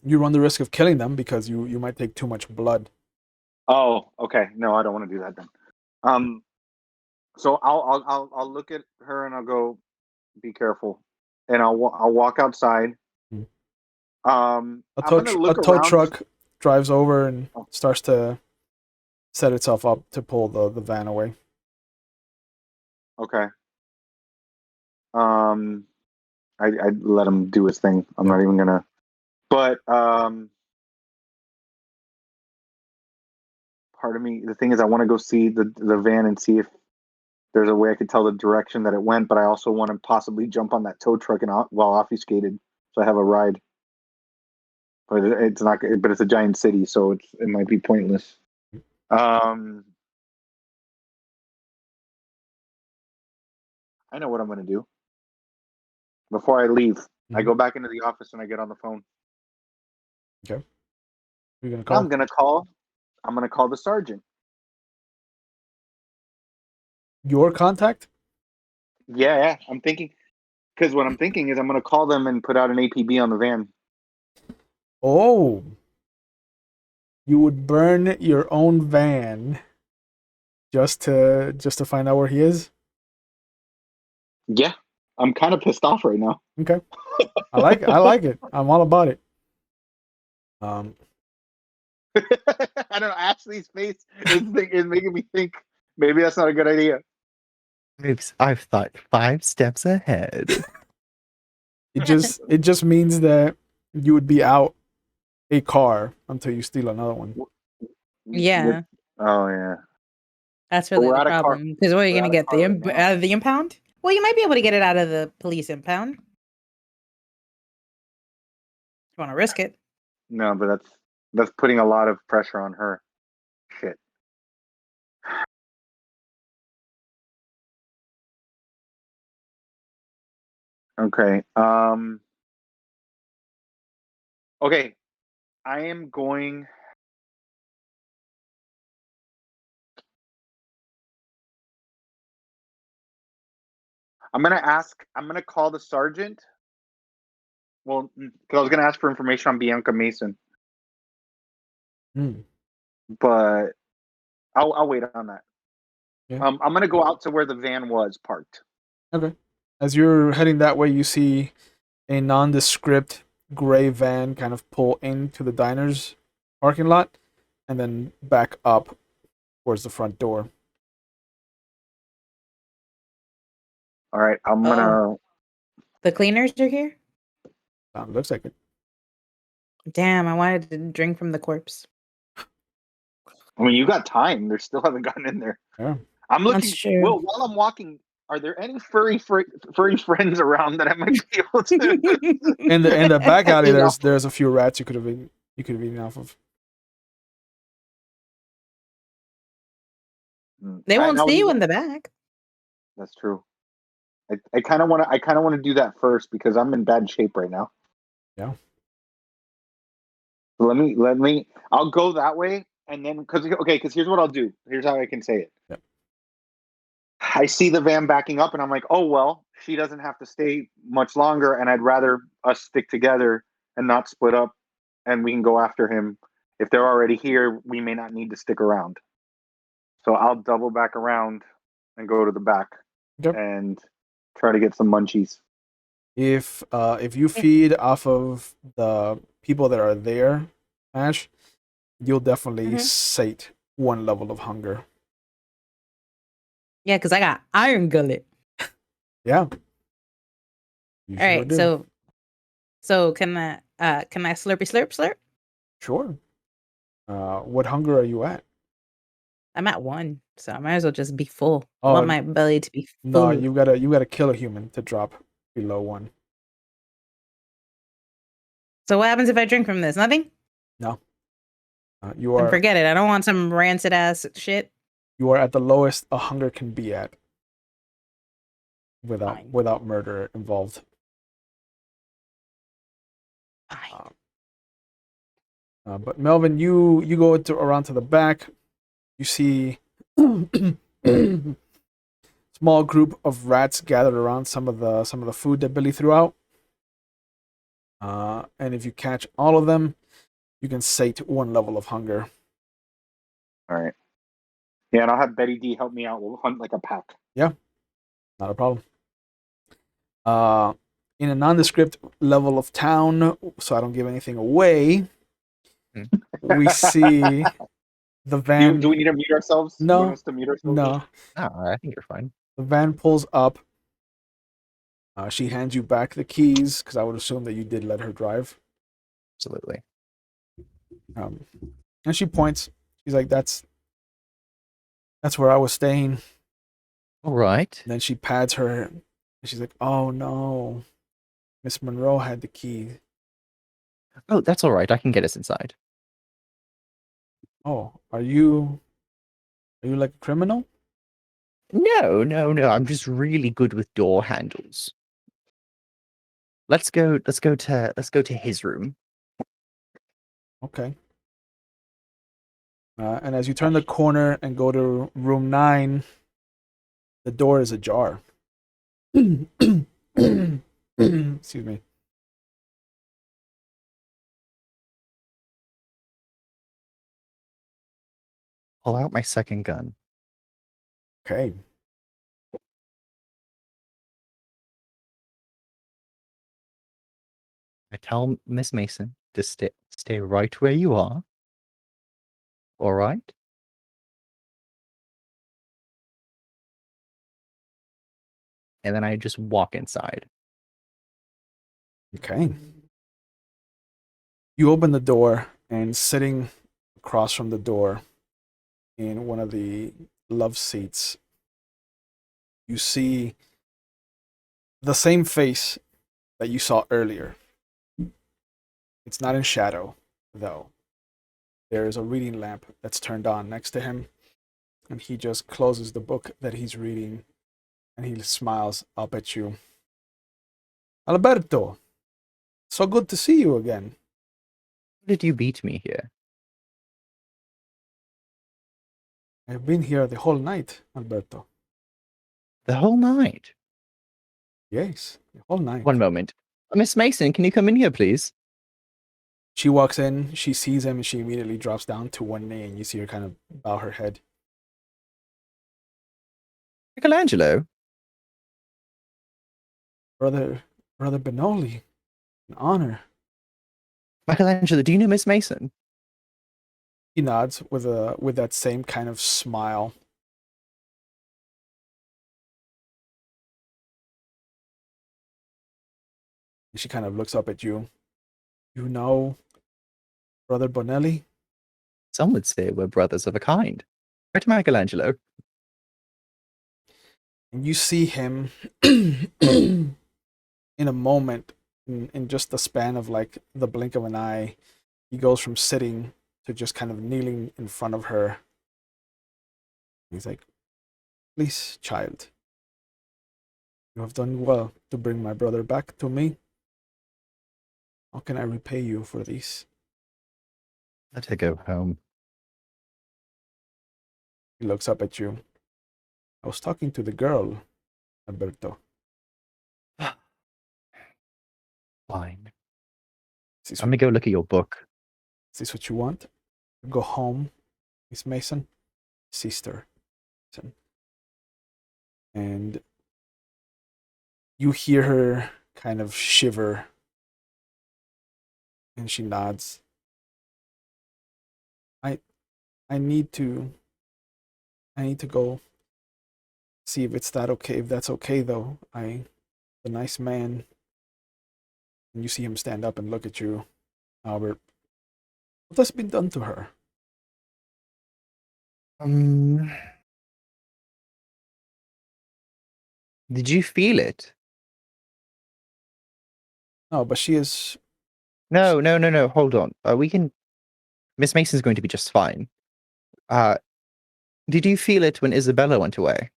you run the risk of killing them because you might take too much blood. Oh, okay. No, I don't want to do that then. So I'll look at her and I'll go, be careful, and I'll walk outside. Mhm. I'm A gonna look tow around. truck drives over and Oh. starts to set itself up to pull the van away. Okay. I let him do his thing. I'm not even gonna. But part of me, the thing is, I want to go see the van and see if there's a way I could tell the direction that it went. But I also want to possibly jump on that tow truck and while obfuscated, so I have a ride. But it's not. But it's a giant city, so it might be pointless. I know what I'm gonna do. Before I leave, I go back into the office and I get on the phone. Okay. Who are you gonna call? I'm gonna call the sergeant. Your contact? Yeah. I'm thinking, because what I'm thinking is I'm gonna call them and put out an APB on the van. Oh. You would burn your own van just to find out where he is? Yeah, I'm kind of pissed off right now. Okay. I like it. I'm all about it. I don't know. Ashley's face is making me think maybe that's not a good idea. I've thought 5 steps ahead. It just means that you would be out a car until you steal another one. Yeah, Oh yeah. that's But really we're the out of car. problem. Because what are you We're going to out of get? car right now. Out of the impound? Well, you might be able to get it out of the police impound. You want to risk it? No, but that's putting a lot of pressure on her. Shit. Okay. Okay. I am going. I'm gonna call the sergeant. Well, because I was gonna ask for information on Bianca Mason, Hmm. but I'll wait on that. Yeah. I'm gonna go out to where the van was parked. Okay. As you're heading that way, you see a nondescript gray van kind of pull into the diner's parking lot and then back up towards the front door. All right, I'm gonna. The cleaners are here? Looks like it. Damn, I wanted to drink from the corpse. I mean, you got time. They still haven't gotten in there. Yeah. I'm looking. That's true. Well, while I'm walking, are there any furry friends around that I might be able to? In the back alley, You know. there's a few rats you could have eaten off of. They won't I'll see do you that. in the back. That's true. I kind of want to do that first because I'm in bad shape right now. Yeah. So let me. I'll go that way, and then because here's what I'll do. Here's how I can say it. Yep. I see the van backing up, and I'm like, oh well, she doesn't have to stay much longer, and I'd rather us stick together and not split up, and we can go after him. If they're already here, we may not need to stick around. So I'll double back around and go to the back Yep. and try to get some munchies. If you feed off of the people that are there, Ash, you'll definitely sate one level of hunger. Yeah, because I got iron gullet. Yeah. You All right, do. so can I slurpy slurp? Sure. What hunger are you at? I'm at 1, so I might as well just be full. I Oh, want my belly to be no, full. you gotta kill a human to drop below 1. So what happens if I drink from this? Nothing? No. Then You forget it. I don't want some rancid ass shit. are at the lowest a hunger can be at Fine. without murder involved. Fine. But Melvin, you go around to the back. You see small group of rats gathered around some of the food that Billy threw out. And if you catch all of them, you can sate 1 level of hunger. All right. Yeah, and I'll have Betty D help me out. We'll hunt like a pack. Yeah, not a problem. In a nondescript level of town, so I don't give anything away, we see the van. Do we need to mute ourselves? No. You want us to mute ourselves? No. Oh, I think you're fine. The van pulls up. She hands you back the keys because I would assume that you did let her drive. Absolutely. And she points. She's like, "That's where I was staying." All right. And then she pats her. And she's like, "Oh no, Miss Monroe had the key." Oh, that's all right. I can get us inside. Oh, are you like a criminal? No. I'm just really good with door handles. Let's go to his room. Okay. And as you turn the corner and go to room 9, the door is ajar. Excuse me. Pull out my second gun. Okay. I tell Miss Mason to stay right where you are. All right? And then I just walk inside. Okay. You open the door, and sitting across from the door in one of the love seats, you see the same face that you saw earlier. It's not in shadow, though. There is a reading lamp that's turned on next to him, and he just closes the book that he's reading, and he smiles up at you. Alberto, so good to see you again. How did you beat me here? I've been here the whole night, Alberto. The whole night? Yes, the whole night. One moment. Miss Mason, can you come in here, please? She walks in, she sees him, and she immediately drops down to one knee, and you see her kind of bow her head. Michelangelo? Brother Benoli, an honor. Michelangelo, do you know Miss Mason? He nods with that same kind of smile. And she kind of looks up at you. You know Brother Bonelli? Some would say we're brothers of a kind. Right, Michelangelo? And you see him in a moment, in just the span of like the blink of an eye. He goes from sitting to just kind of kneeling in front of her. He's like, please, child, you have done well to bring my brother back to me. How can I repay you for this? Let her go home. He looks up at you. I was talking to the girl, Alberto. Fine. Is Let me go look at your book. this what you want? Go home, Miss Mason, sister. And you hear her kind of shiver, and she nods. I need to go see if it's that okay. If that's okay, though, the nice man. And you see him stand up and look at you, Albert. What has been done to her? Did you feel it? No, but she is. No. Hold on. We can. Miss Mason's going to be just fine. Did you feel it when Isabella went away?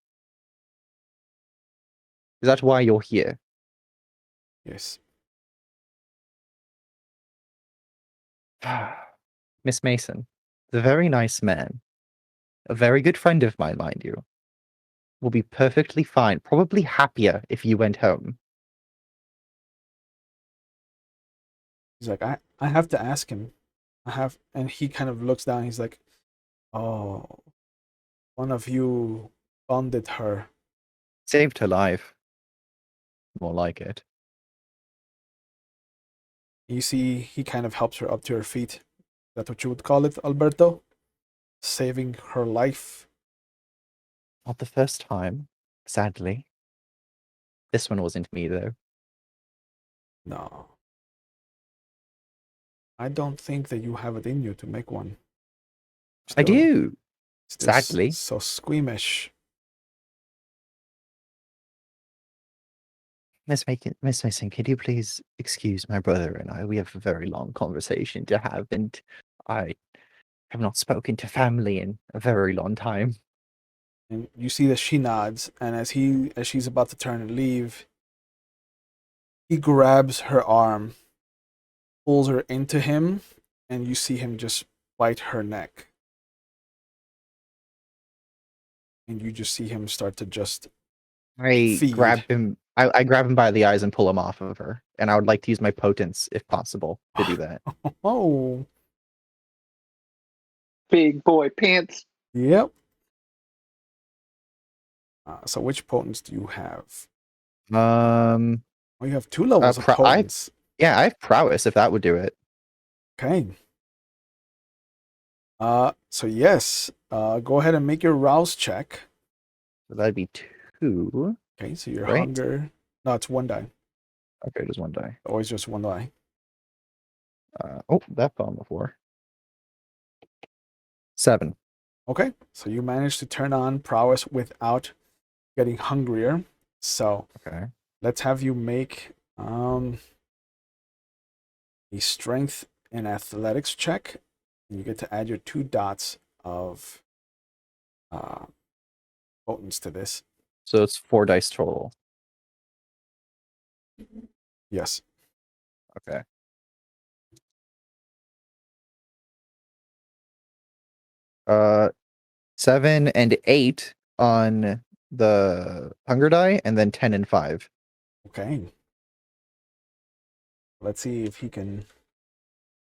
Is that why you're here? Yes. Miss Mason, the very nice man, a very good friend of mine, mind you, will be perfectly fine, probably happier if you went home. He's like, I have to ask him. And he kind of looks down. He's like, oh, one of you bonded her. Saved her life. More like it. You see, he kind of helps her up to her feet. That's what you would call it, Alberto? Saving her life. Not the first time, sadly. This one wasn't me, though. No. I don't think that you have it in you to make one. I do. Still Sadly. So squeamish. Miss Mason, could you please excuse my brother and I? We have a very long conversation to have, and I have not spoken to family in a very long time. And you see that she nods, and as she's about to turn and leave, he grabs her arm, pulls her into him, and you see him just bite her neck. And you just see him start to just I feed. grab him. I grab him by the eyes and pull him off of her, and I would like to use my potence, if possible, to do that. Oh, Big boy pants. yep. So which potence do you have? Um, Oh, you have 2 levels of potence. I have prowess, if that would do it. Okay. So yes. Go ahead and make your rouse check. So that'd be 2. Okay, so your Right. hunger. No, it's 1 die. Okay, just 1 die. Always just 1 die. Oh, that fell on the floor. 7. Okay, so you managed to turn on prowess without getting hungrier. So Okay. let's have you make a strength and athletics check. And you get to add your 2 dots of potence to this. So it's 4 dice total. Yes. Okay. Uh, 7 and 8 on the hunger die, and then 10 and 5. Okay. Let's see if he can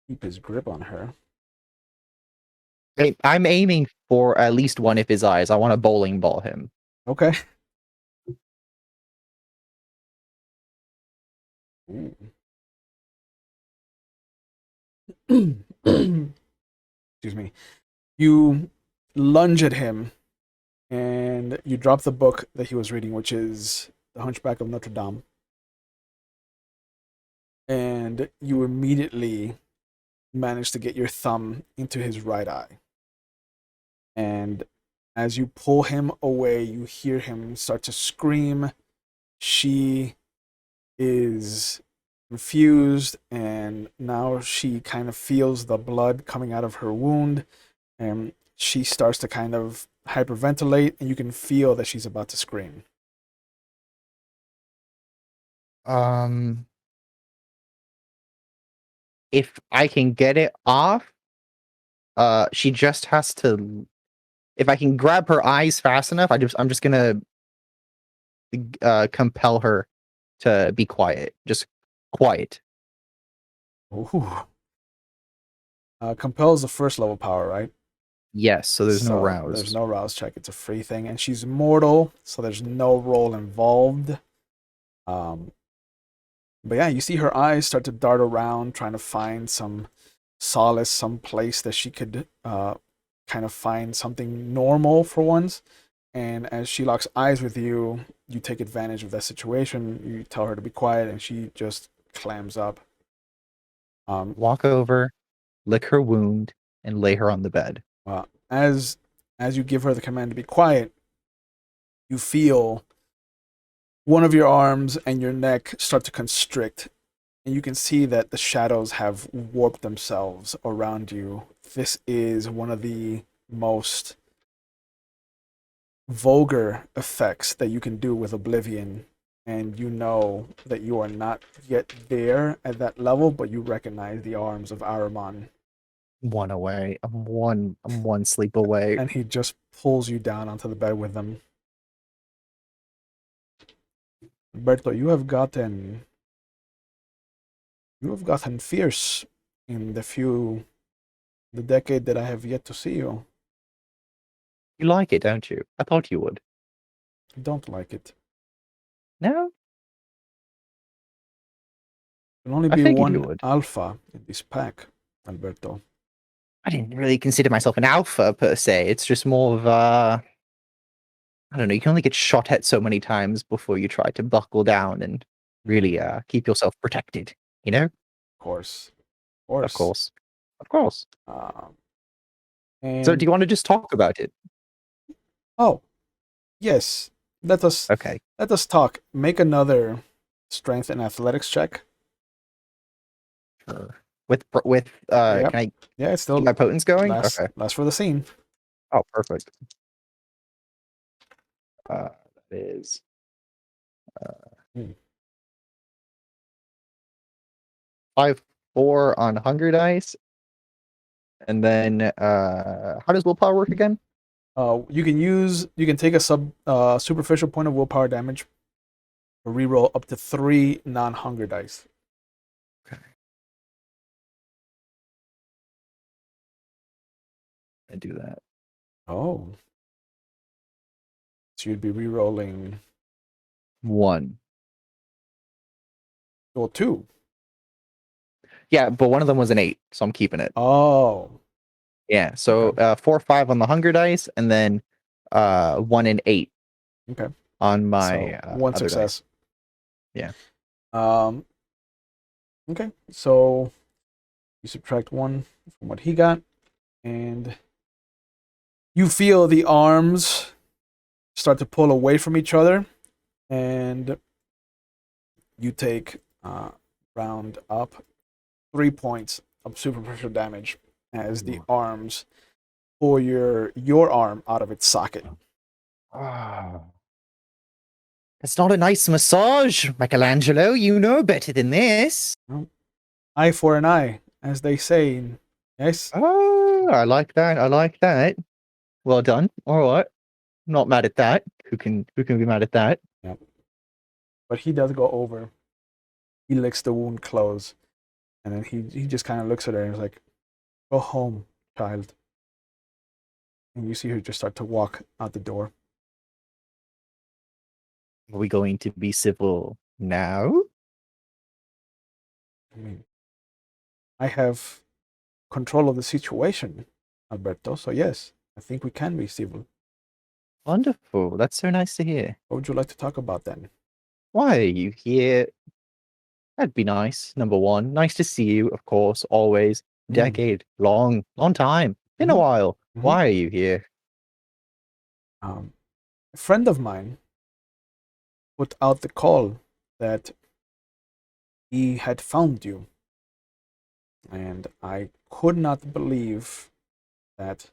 keep his grip on her. I'm aiming for at least one of his eyes. I want to bowling ball him. Okay. Ooh. Excuse me. You lunge at him and you drop the book that he was reading, which is The Hunchback of Notre Dame. And you immediately manage to get your thumb into his right eye. And as you pull him away, you hear him start to scream. She is confused, and now she kind of feels the blood coming out of her wound, and she starts to kind of hyperventilate, and you can feel that she's about to scream. If I can get it off, she just has to. If I can grab her eyes fast enough, I'm just gonna compel her to be quiet. Just quiet. Ooh. Compel is the first level power, right? Yes, so there's no rouse. There's no rouse check. It's a free thing, and she's mortal, so there's no roll involved. But yeah, you see her eyes start to dart around, trying to find some solace, some place that she could kind of find something normal for once. And as she locks eyes with you, you take advantage of that situation. You tell her to be quiet, and she just clams up. Walk over, lick her wound, and lay her on the bed. As you give her the command to be quiet, you feel one of your arms and your neck start to constrict, and you can see that the shadows have warped themselves around you. This is one of the most vulgar effects that you can do with Oblivion, and you know that you are not yet there at that level, but you recognize the arms of Ahriman. One away. I'm one sleep away. And he just pulls you down onto the bed with them. Berto, you have gotten fierce in the decade that I have yet to see you. You like it, don't you? I thought you would. I don't like it. No? There can only I be figured you one would. alpha in this pack, Alberto. I didn't really consider myself an alpha per se. It's just more of I don't know, you can only get shot at so many times before you try to buckle down and really keep yourself protected, you know? Of course. Of course. Of course. And So do you want to just talk about it? Oh, yes. Let us talk. Make another strength and athletics check. Sure. With Yep. can I it's still keep my potence going? last for the scene. Oh, perfect. That is 5-4 on hunger dice. And then how does willpower work again? You can take a superficial point of willpower damage or reroll up to 3 non-hunger dice. Okay. I do that. Oh. So you'd be re-rolling 1. Well, 2. Yeah, but one of them was an 8, so I'm keeping it. Oh. Yeah, so 4-5 on the hunger dice, and then 1 and 8. Okay. On my one other success. Dice. Yeah. Okay, so you subtract 1 from what he got, and You feel the arms start to pull away from each other, and you take round up 3 points of super pressure damage as the arms pull your arm out of its socket. Ah. That's not a nice massage, Michelangelo. You know better than this. Eye for an eye, as they say. Yes. Oh, I like that. I like that. Well done. All right. Not mad at that. Who can be mad at that? Yep. But he does go over. He licks the wound close, and then he just kind of looks at her and is like, "Go home, child." And you see her just start to walk out the door. Are we going to be civil now? I mean, I have control of the situation, Alberto. So yes, I think we can be civil. Wonderful. That's so nice to hear. What would you like to talk about then? Why are you here? That'd be nice. Number one. Nice to see you, of course, always. Decade. Long time. Been a while. Why are you here? A friend of mine put out the call that he had found you. And I could not believe that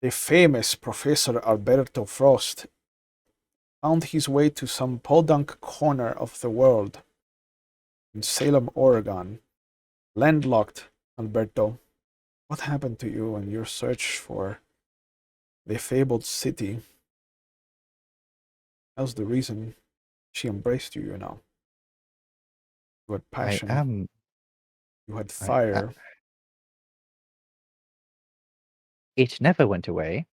the famous Professor Alberto Frost found his way to some podunk corner of the world in Salem, Oregon. Landlocked, Alberto. What happened to you in your search for the fabled city? That was the reason she embraced you, you know. You had passion. You had fire. It never went away.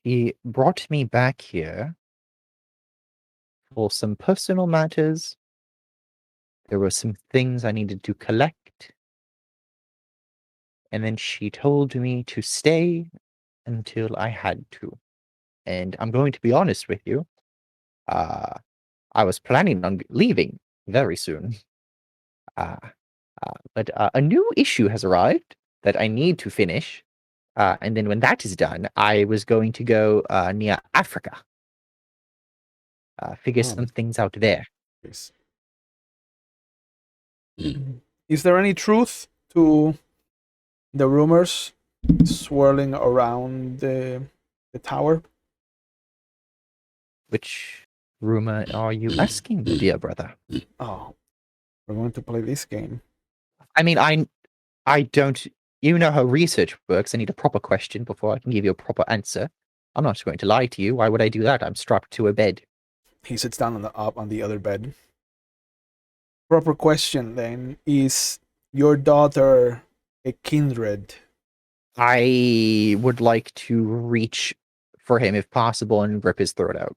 She brought me back here for some personal matters. There were some things I needed to collect. And then she told me to stay until I had to. And I'm going to be honest with you. I was planning on leaving very soon. But a new issue has arrived that I need to finish. And then when that is done, I was going to go near Africa. Figure some things out there. Yes. Is there any truth to the rumors swirling around the tower? Which rumor are you asking, dear brother? Oh, we're going to play this game. I mean, I don't. You know how research works. I need a proper question before I can give you a proper answer. I'm not going to lie to you. Why would I do that? I'm strapped to a bed. He sits down on the other bed. Proper question then, is your daughter a kindred? I would like to reach for him if possible and rip his throat out.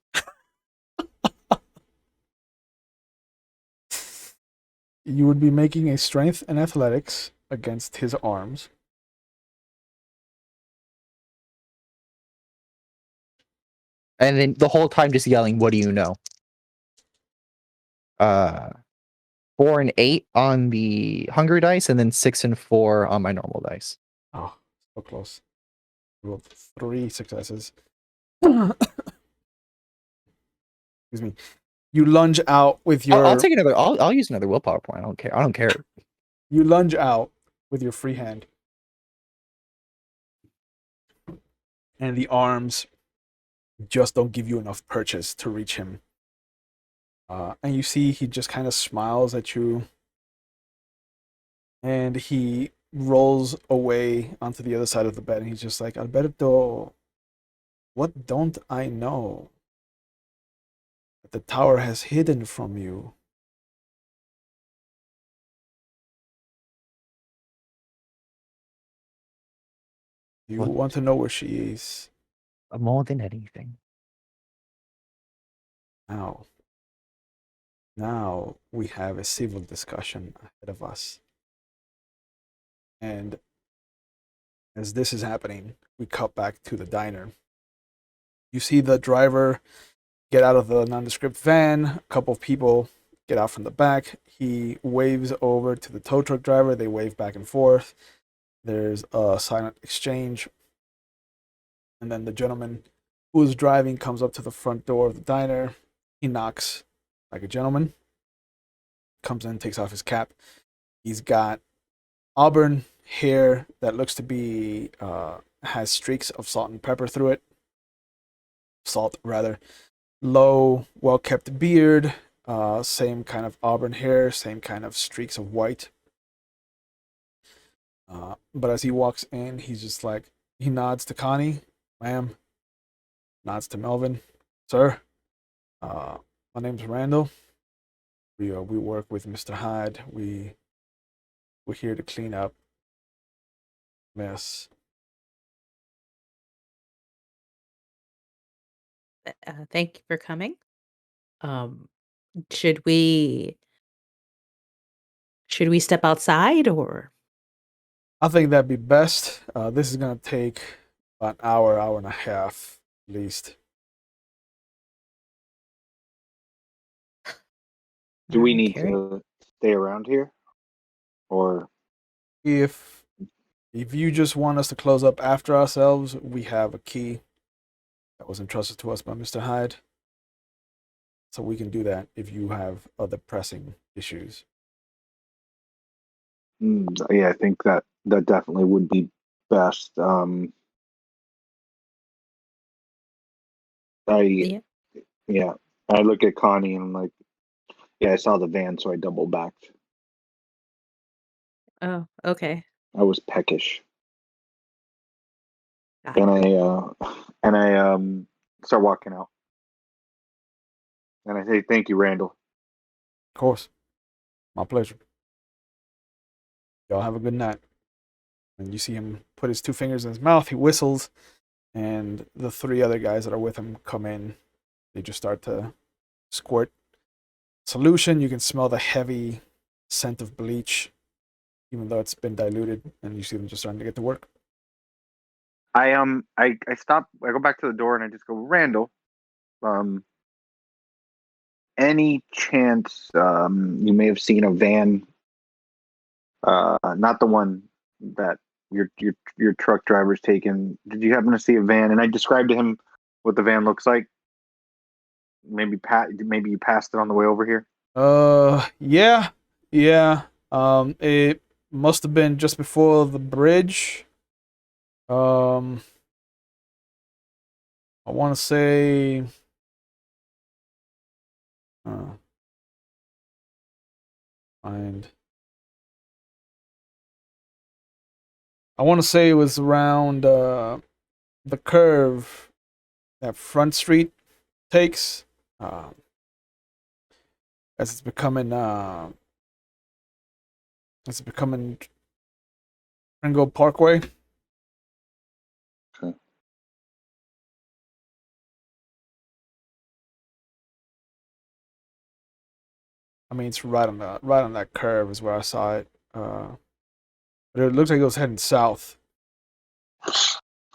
You would be making a strength and athletics against his arms. And then the whole time just yelling, "What do you know?" 4 and 8 on the hunger dice, and then 6 and 4 on my normal dice. Oh, so close. You rolled 3 successes. Excuse me. You lunge out with your. I'll take another. I'll use another willpower point. I don't care. You lunge out with your free hand, and the arms just don't give you enough purchase to reach him. And you see he just kind of smiles at you, and he rolls away onto the other side of the bed, and he's just like, Alberto, what don't I know that the tower has hidden from you? You want to know where she is? More than anything. Now we have a civil discussion ahead of us. And as this is happening, we cut back to the diner. You see the driver get out of the nondescript van, a couple of people get out from the back. He waves over to the tow truck driver. They wave back and forth. There's a silent exchange. And then the gentleman who is driving comes up to the front door of the diner. He knocks like a gentleman. Comes in, takes off his cap. He's got auburn hair that looks to be has streaks of salt and pepper through it. Salt, rather. Low, well-kept beard. Same kind of auburn hair. Same kind of streaks of white. But as he walks in, he's just like, he nods to Connie. Ma'am. Nods to Melvin. Sir. My name's Randall. We work with Mr. Hyde. We're here to clean up mess. Thank you for coming. Should we step outside or? I think that'd be best. This is gonna take about an hour and a half at least. Do we need Okay. to stay around here, or If you just want us to close up after ourselves, we have a key that was entrusted to us by Mr. Hyde. So we can do that if you have other pressing issues. yeah, I think that definitely would be best. Yeah. Yeah, I look at Connie and I'm like, yeah, I saw the van, so I double backed. Oh, okay. I was peckish, Got and it. I start walking out, and I say, "Thank you, Randall." Of course. My pleasure. Y'all have a good night. And you see him put his two fingers in his mouth, he whistles, and the three other guys that are with him come in. They just start to squirt solution. You can smell the heavy scent of bleach, even though it's been diluted, and you see them just starting to get to work. I stop. I go back to the door and I just go, Randall. Any chance you may have seen a van? Not the one that your truck driver's taken. Did you happen to see a van? And I described to him what the van looks like. Maybe you passed it on the way over here. Yeah. It must have been just before the bridge. I want to say. And I want to say it was around the curve that Front Street takes, as it's becoming Pringle Parkway. Okay. I mean, it's right on that curve is where I saw it. But it looks like it was heading south.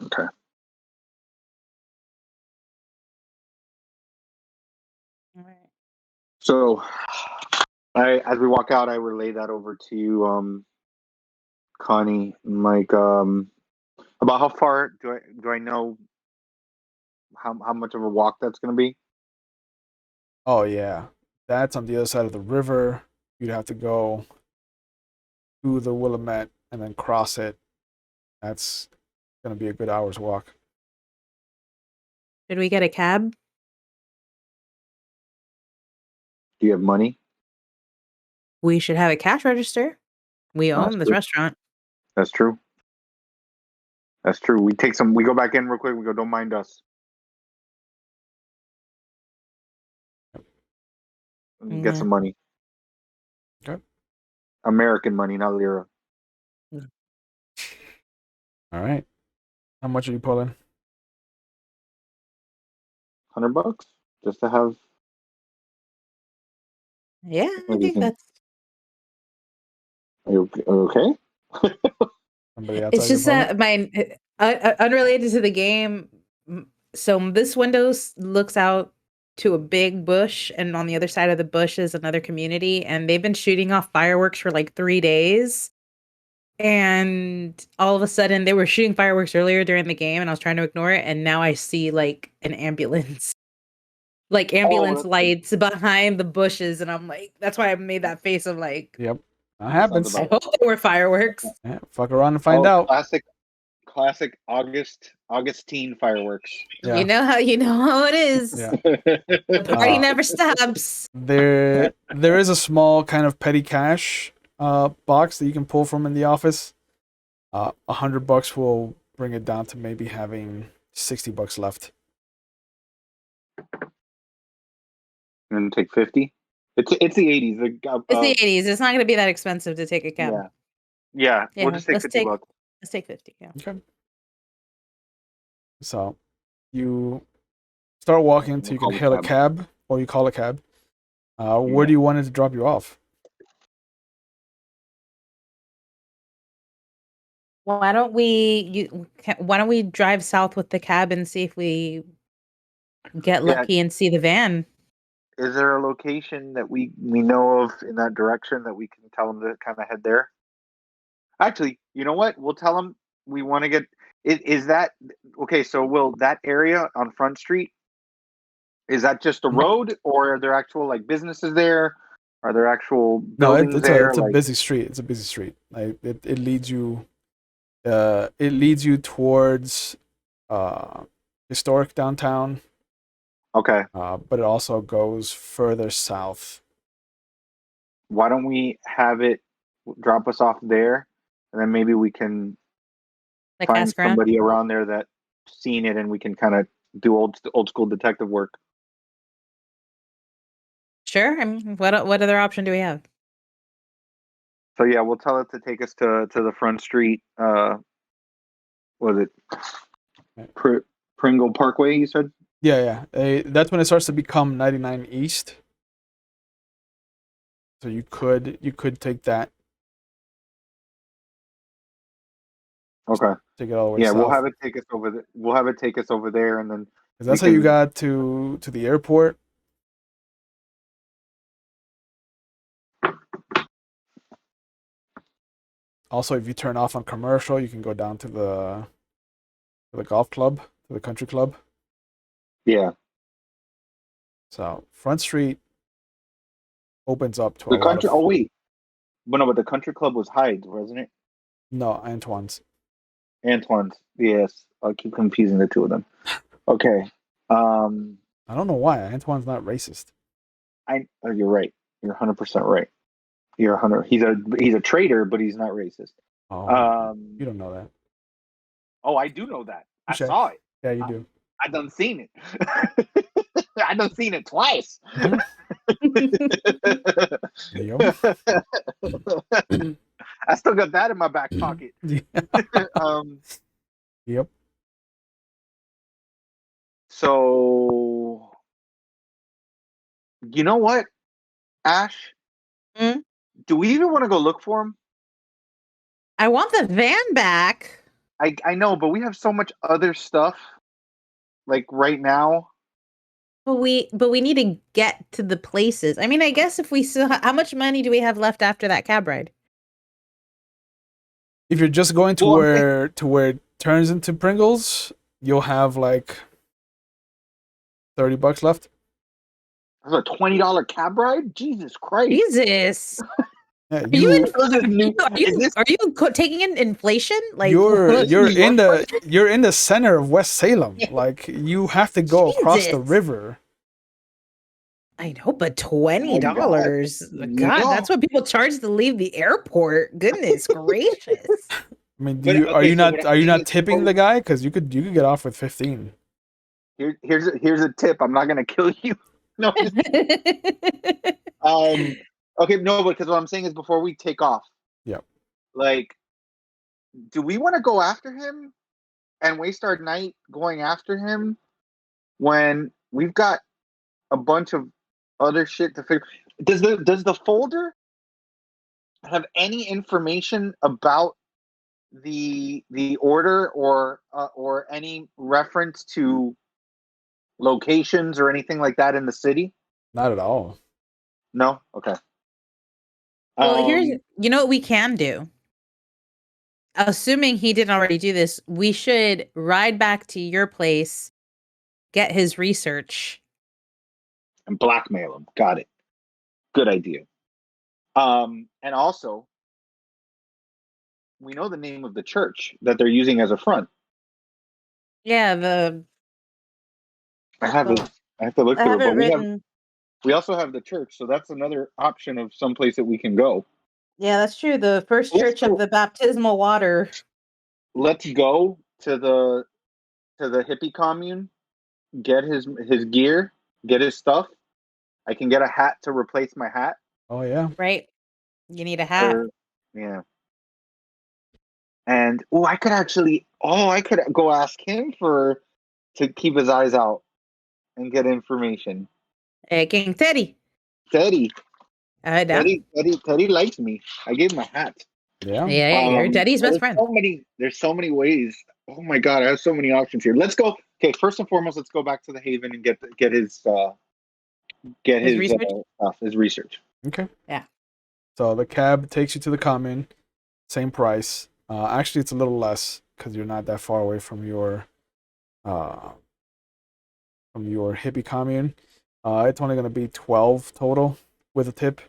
Okay. All right. So, as we walk out, I relay that over to Connie. I'm like, about how far do I know how much of a walk that's going to be? Oh yeah, that's on the other side of the river. You'd have to go to the Willamette and then cross it. That's gonna be a good hour's walk. Should we get a cab? Do you have money? We should have a cash register. We own this true. restaurant. That's true. That's true. We go back in real quick. We go, don't mind us. Get some money. Okay. American money, not lira. All right. How much are you pulling? $100 just to have. Yeah, I think that's. Are you okay? Somebody outside It's your just apartment? that my unrelated to the game. So this window looks out to a big bush, and on the other side of the bush is another community, and they've been shooting off fireworks for like 3 days. And all of a sudden, they were shooting fireworks earlier during the game, and I was trying to ignore it, and now I see like an ambulance, like ambulance lights behind the bushes, and I'm like, that's why I made that face of like, Yep, that happens. I hope they were fireworks. Yeah, fuck around and find out. Classic Augustine fireworks. Yeah. You know how it is. Yeah. The party never stops. There is a small kind of petty cash box that you can pull from in the office. $100 will bring it down to maybe having $60 left. And take 50. It's the 80s. It's the 80s. It's not going to be that expensive to take a cab. Yeah. We'll just take 50 bucks. Let's take 50. Yeah. Okay. So you start walking until you can hail a cab, or you call a cab. Where do you want it to drop you off? Why don't we drive south with the cab and see if we get lucky and see the van? Is there a location that we know of in that direction that we can tell them to kind of head there? Actually, you know what? We'll tell them we want to get. Is that okay? So, will that area on Front Street, is that just a road, or are there actual like businesses there? Are there actual buildings there? It's a busy street. It's a busy street. Like it leads you. It leads you towards historic downtown. Okay. But it also goes further south. Why don't we have it drop us off there, and then maybe we can find somebody around there that's seen it, and we can kind of do old school detective work. Sure. I mean, what other option do we have? So yeah, we'll tell it to take us to the Front Street. Was it Pringle Parkway? You said. Yeah. That's when it starts to become 99 East. So you could take that. Okay. Take it all the way south. We'll have it take us over there. We'll have it take us over there, and then. Because that's how you got to the airport. Also, if you turn off on commercial, you can go down to the golf club, to the country club. Yeah. So Front Street opens up to the country. Oh wait, but the country club was Hyde's, wasn't it? No, Antoine's. Yes, I'll keep confusing the two of them. Okay. I don't know why Antoine's not racist. You're right. You're 100% right. You're 100. He's a traitor, but he's not racist. Oh, you don't know that. Oh, I do know that. I saw it. Yeah, you do. I done seen it. I done seen it twice. I still got that in my back pocket. Yep. So, you know what, Ash? Do we even want to go look for him? I want the van back. I know, but we have so much other stuff, like right now. But we need to get to the places. I mean, I guess if we still, how much money do we have left after that cab ride? If you're just going to where it turns into Pringles, you'll have like $30 left. That's a $20 cab ride? Jesus Christ! Jesus. Yeah, are you taking in inflation? Like you're in the center of West Salem. Like you have to go across the river. I know, but $20. God, that's what people charge to leave the airport. Goodness gracious. I mean, are you not tipping the guy? Because you could get off with 15. Here's a tip. I'm not gonna kill you. No. Okay, no, because what I'm saying is before we take off. Yep. Like, do we want to go after him and waste our night going after him when we've got a bunch of other shit to figure? Does the folder have any information about the order or any reference to locations or anything like that in the city? Not at all. No. Okay. Well, here's Um, what we can do. Assuming he didn't already do this, we should ride back to your place, get his research. and blackmail him. Got it. Good idea. And also, we know the name of the church that they're using as a front. Yeah, I have it. I have to look I through have it, it but written. we also have the church, so that's another option of some place that we can go. Yeah, that's true. The first Let's church of go. the baptismal water. Let's go to the hippie commune, get his gear, get his stuff. I can get a hat to replace my hat. Oh yeah. Right. You need a hat. Yeah. And I could go ask him to keep his eyes out and get information. Hey, King Teddy. Teddy No. Teddy likes me. I gave him a hat. Yeah. Yeah, you're Teddy's best friend. There's so many ways. Oh my god, I have so many options here. Let's go. Okay, first and foremost, let's go back to the Haven and get his research. his research. Okay. Yeah. So the cab takes you to the commune, same price. Actually, it's a little less because you're not that far away from your hippie commune. It's only gonna be 12 total with a tip.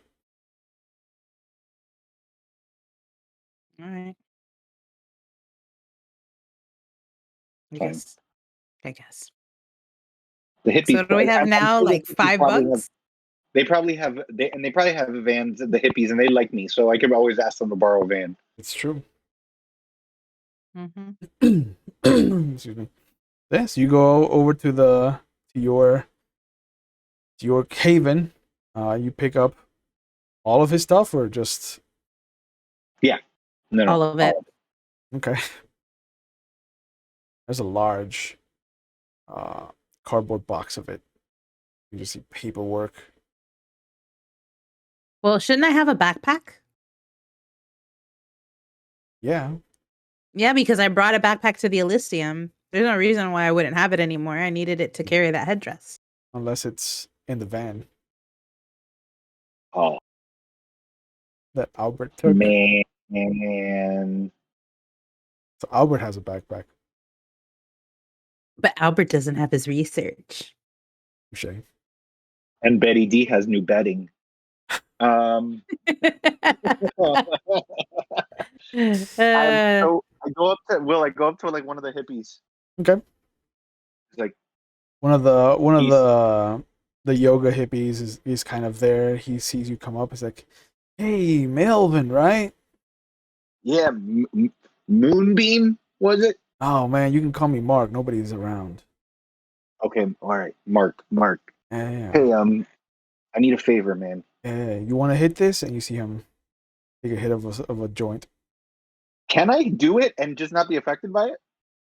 All right. Fine. I guess. The hippies. So do we have I'm now sure the like hippies probably $5? they probably have vans, the hippies, and they like me, so I could always ask them to borrow a van. It's true. Mm-hmm. Excuse me. Yes, you go over to your haven. You pick up all of his stuff, or just No, All of it. okay. There's a large cardboard box of it. You just see paperwork. Well, shouldn't I have a backpack? Yeah. Yeah, because I brought a backpack to the Elysium. There's no reason why I wouldn't have it anymore. I needed it to carry that headdress. Unless it's in the van Oh that Albert took. man. So Albert has a backpack. But Albert doesn't have his research. Touché. And Betty D has new bedding. So I go up to like one of the hippies. Okay. It's like One of the yoga hippies is kind of there. He sees you come up. He's like, "Hey, Melvin, right?" yeah, Moonbeam was it? Oh man, you can call me Mark. Nobody's around. Okay, all right, Mark. Yeah. Hey, I need a favor, man. You want to hit this? And you see him take a hit of a joint. Can I do it and just not be affected by it?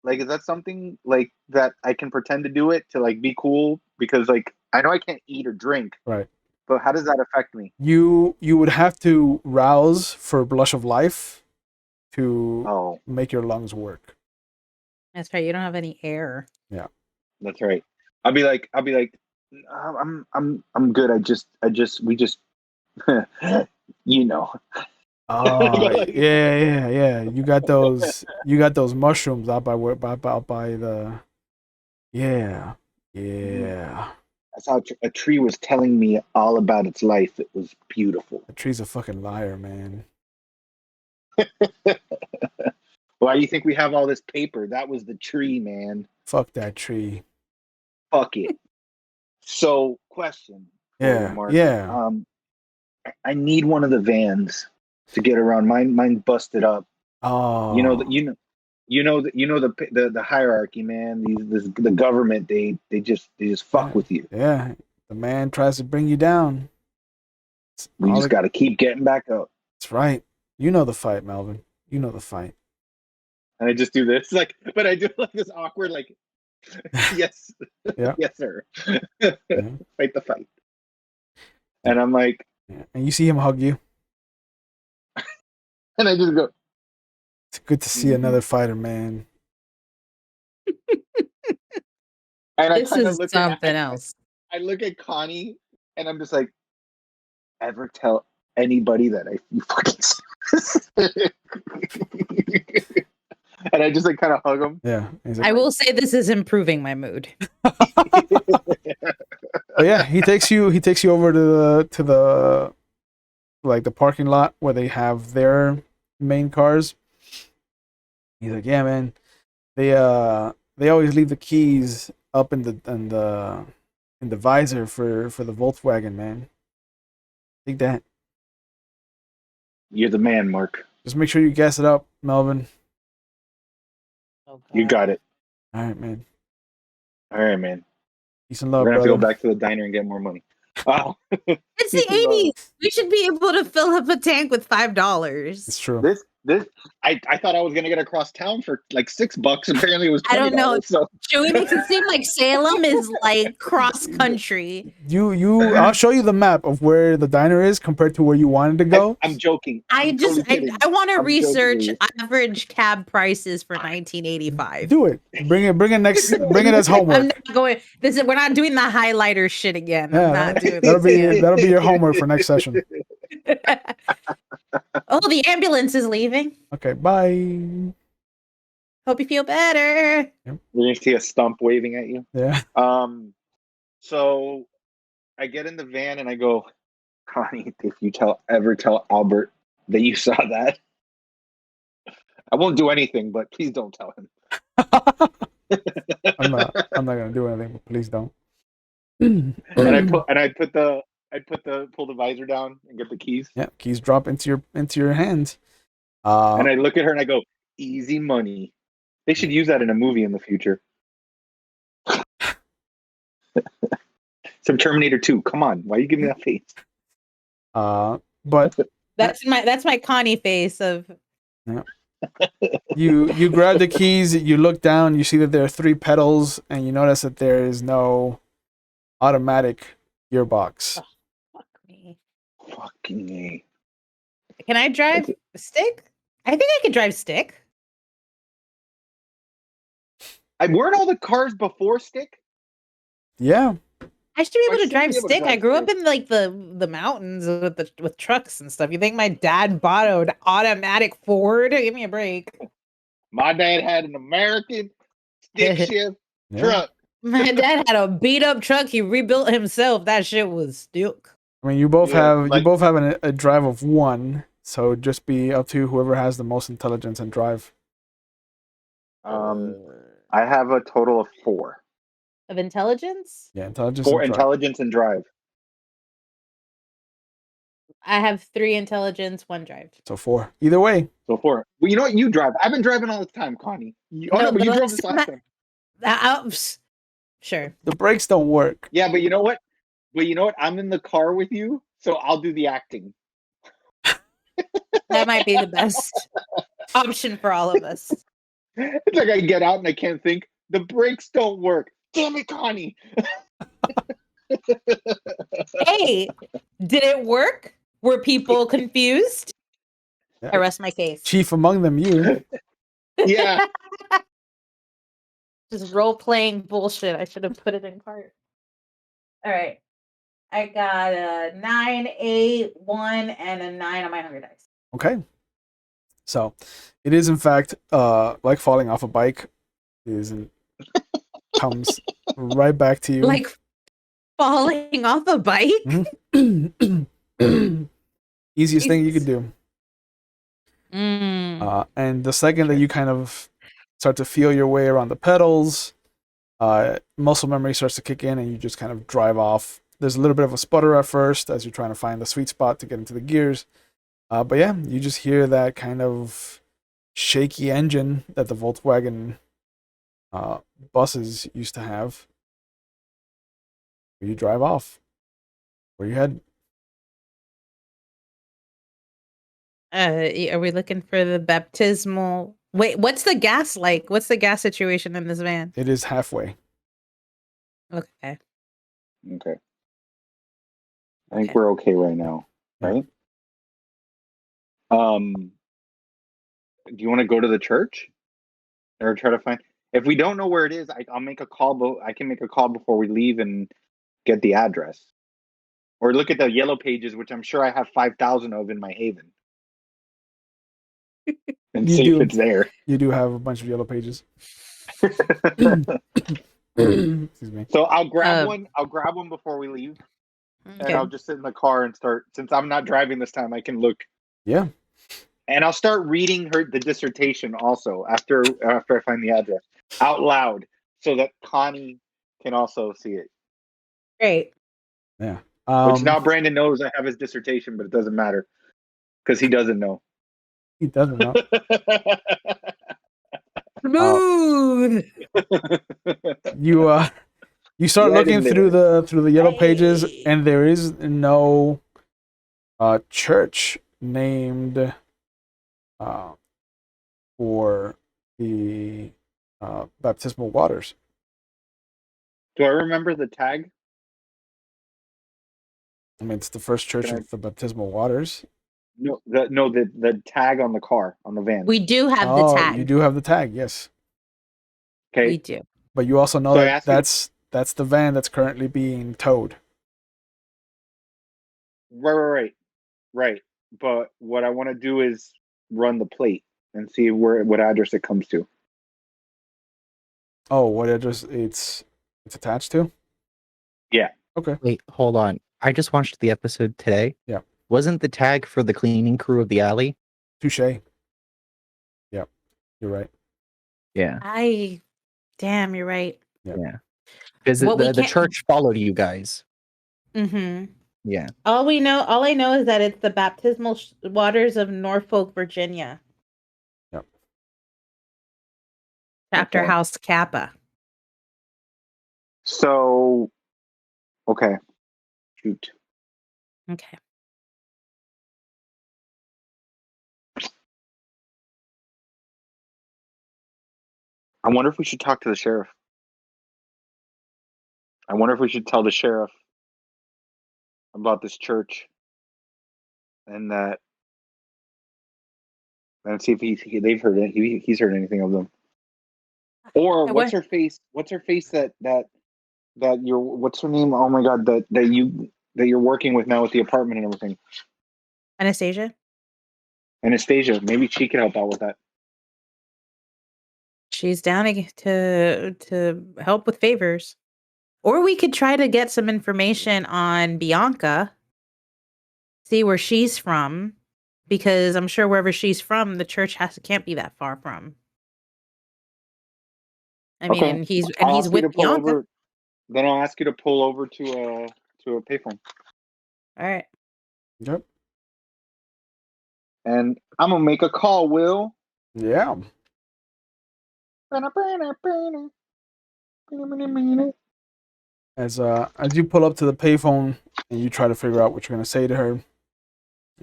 Like, is that something like that I can pretend to do it to like be cool? Because like I know I can't eat or drink, Right. but how does that affect me? You would have to rouse for Blush of Life to make your lungs work. That's right. You don't have any air. Yeah. That's right. I'll be like, I'm good. We just, you know. Oh yeah. You got those mushrooms out by the yeah. That's how a tree was telling me all about its life. It was beautiful. The tree's a fucking liar, man. Why do you think we have all this paper? That was the tree, man. Fuck that tree. Fuck it. So, question. Yeah. Mark. Yeah. I need one of the vans to get around. Mine busted up. Oh. You know the hierarchy, man. The government they just fuck with you. Yeah. The man tries to bring you down. We just got to keep getting back up. That's right. You know the fight, Melvin. You know the fight. And I just do this, like, but I do like this awkward, like, yes, Yeah. yes, sir. Yeah. Fight the fight. And I'm like, Yeah. And you see him hug you. and I just go. It's good to see another fighter, man. And I This kind of is look something at else. I look at Connie, and I'm just like, ever tell anybody that you fucking and I just like kind of hug him. Yeah. He's I like, will say this is improving my mood. but yeah, he takes you over to the like the parking lot where they have their main cars. He's like, yeah, man, they always leave the keys up in the visor for the Volkswagen, man. Take that. You're the man, Mark. Just make sure you gas it up, Melvin. Oh, You got it. All right, man. All right, man. Peace and We're love, gonna have to brother. go back to the diner and get more money. Oh, It's the 80s. We should be able to fill up a tank with $5. It's true. This I thought I was gonna get across town for like $6. Apparently it was $20. I don't know. So Joey makes it seem like Salem is like cross country. I'll show you the map of where the diner is compared to where you wanted to go. I'm joking. I I'm totally kidding. want to I'm research joking. average cab prices for 1985. Do it. Bring it as homework. I'm not going. We're not doing the highlighter shit again. I'm Yeah, not doing that'll this again. be your homework for next session. Oh, the ambulance is leaving. Okay, bye. Hope you feel better. You're gonna see a stump waving at you. Yeah. So I get in the van and I go, Connie, if you ever tell Albert that you saw that, I won't do anything, but please don't tell him. I'm not gonna do anything, but please don't. And I pull the visor down and get the keys. Yeah, keys drop into your hands. And I look at her and I go, easy money. They should use that in a movie in the future. Some Terminator 2. Come on, why are you giving me that face? But That's my Connie face of. yeah. You grab the keys, you look down, you see that there are 3 pedals, and you notice that there is no automatic gearbox. Oh, fuck me. Fucking A. Can I drive stick? I think I could drive stick. Weren't all the cars before stick? Yeah. I should be able I to should drive be able to stick. I drive grew up stick. in like the mountains with trucks and stuff. You think my dad bought an automatic Ford? Give me a break. My dad had an American stick shift Yeah. truck. My dad had a beat up truck. He rebuilt himself. That shit was stuck. I mean, you both Yeah, have like- a drive of 1, so just be up to whoever has the most intelligence and drive. I have a total of 4. Of intelligence? Yeah, intelligence. 4 and drive. intelligence and drive. I have 3 intelligence, 1 drive. So 4. Either way. So 4. Well, you know what? You drive. I've been driving all the time, Connie. But the you drove last this time last time. Sure. The brakes don't work. Yeah, but you know what? I'm in the car with you, so I'll do the acting. That might be the best option for all of us. It's like I get out and I can't think. The brakes don't work. Damn it, Connie. Hey, did it work? Were people confused? Yeah. I rest my case. Chief among them, you. Yeah. Just role playing bullshit. I should have put it in cart. All right. I got a 9, 8, 1, and a 9 on my hunger dice. Okay. So, it is in fact like falling off a bike. Comes right back to you. Like falling off a bike? Easiest thing you could do. And the second that you kind of start to feel your way around the pedals, muscle memory starts to kick in and you just kind of drive off. There's a little bit of a sputter at first as you're trying to find the sweet spot to get into the gears. But yeah, you just hear that kind of shaky engine that the Volkswagen buses used to have. You drive off. Where you head? Are we looking for the baptismal? Wait, what's the gas like? What's the gas situation in this van? It is halfway. Okay. Okay. I think we're okay right now, right? Do you want to go to the church or try to find? If we don't know where it is, I'll make a call. I can make a call before we leave and get the address, or look at the yellow pages, which I'm sure I have 5,000 of in my haven, and see if it's there. You do have a bunch of yellow pages. Excuse me. So I'll grab one. I'll grab one before we leave, and I'll just sit in the car and start. Since I'm not driving this time, I can look. Yeah. And I'll start reading the dissertation also after I find the address out loud, so that Connie can also see it. Great. Yeah. Which now Brandon knows I have his dissertation, but it doesn't matter because he doesn't know. He doesn't know. Smooth. You start looking through the yellow pages, and there is no church named for the baptismal waters. Do I remember the tag? I mean, it's the first church with the baptismal waters. No, the tag on the car, on the van. We do have the tag. You do have the tag, yes. Okay. We do. But you also know So that that's the van that's currently being towed. Right. But what I want to do is run the plate and see what address it comes to. Oh, what address it's attached to? Yeah. Okay. Wait, hold on. I just watched the episode today. Yeah. Wasn't the tag for the cleaning crew of the alley? Touche. Yeah, you're right. Yeah. Damn, you're right. Yeah. Because the church followed you guys. Mm-hmm. Yeah. All I know is that it's the baptismal waters of Norfolk, Virginia. Yep. Chapter Okay. House Kappa. So, okay. Shoot. Okay. I wonder if we should talk to the sheriff. I wonder if we should tell the sheriff about this church and see if they've heard it. He's heard anything of them. Or what's her face? What's her face that you're? What's her name? Oh my God! That you're working with now with the apartment and everything. Anastasia. Maybe she could help out with that. She's down to help with favors. Or we could try to get some information on Bianca. See where she's from. Because I'm sure wherever she's from, the church can't be that far from. I mean, and he's with Bianca. Then I'll ask you to pull over to a payphone. All right. Yep. And I'm gonna make a call, Will. Yeah. As you pull up to the payphone and you try to figure out what you're gonna say to her,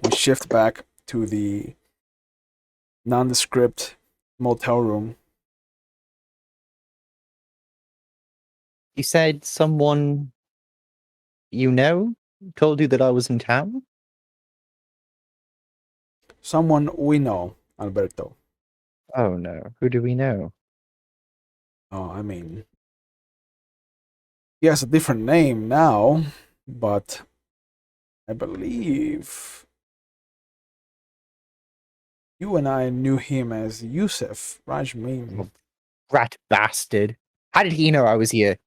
we shift back to the nondescript motel room. You said someone you know told you that I was in town? Someone we know, Alberto. Oh no. Who do we know? Oh, I mean, he has a different name now, but I believe you and I knew him as Yusuf Rajmin. Rat bastard. How did he know I was here?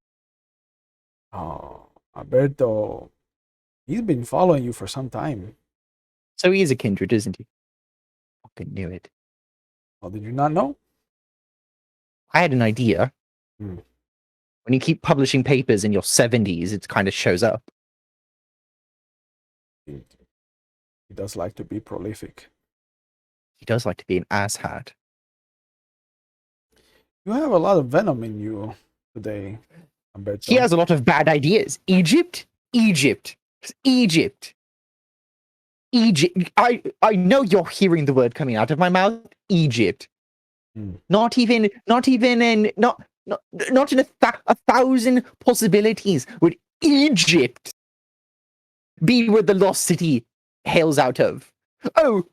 Oh, Alberto, he's been following you for some time. So he is a kindred, isn't he? Fucking knew it. Oh, did you not know? I had an idea. Hmm. When you keep publishing papers in your 70s, it kind of shows up. He does like to be prolific. He does like to be an asshat. You have a lot of venom in you today, Alberto. He has a lot of bad ideas. Egypt. I know you're hearing the word coming out of my mouth. Egypt. Not in 1,000 possibilities would Egypt be where the lost city hails out of. Oh,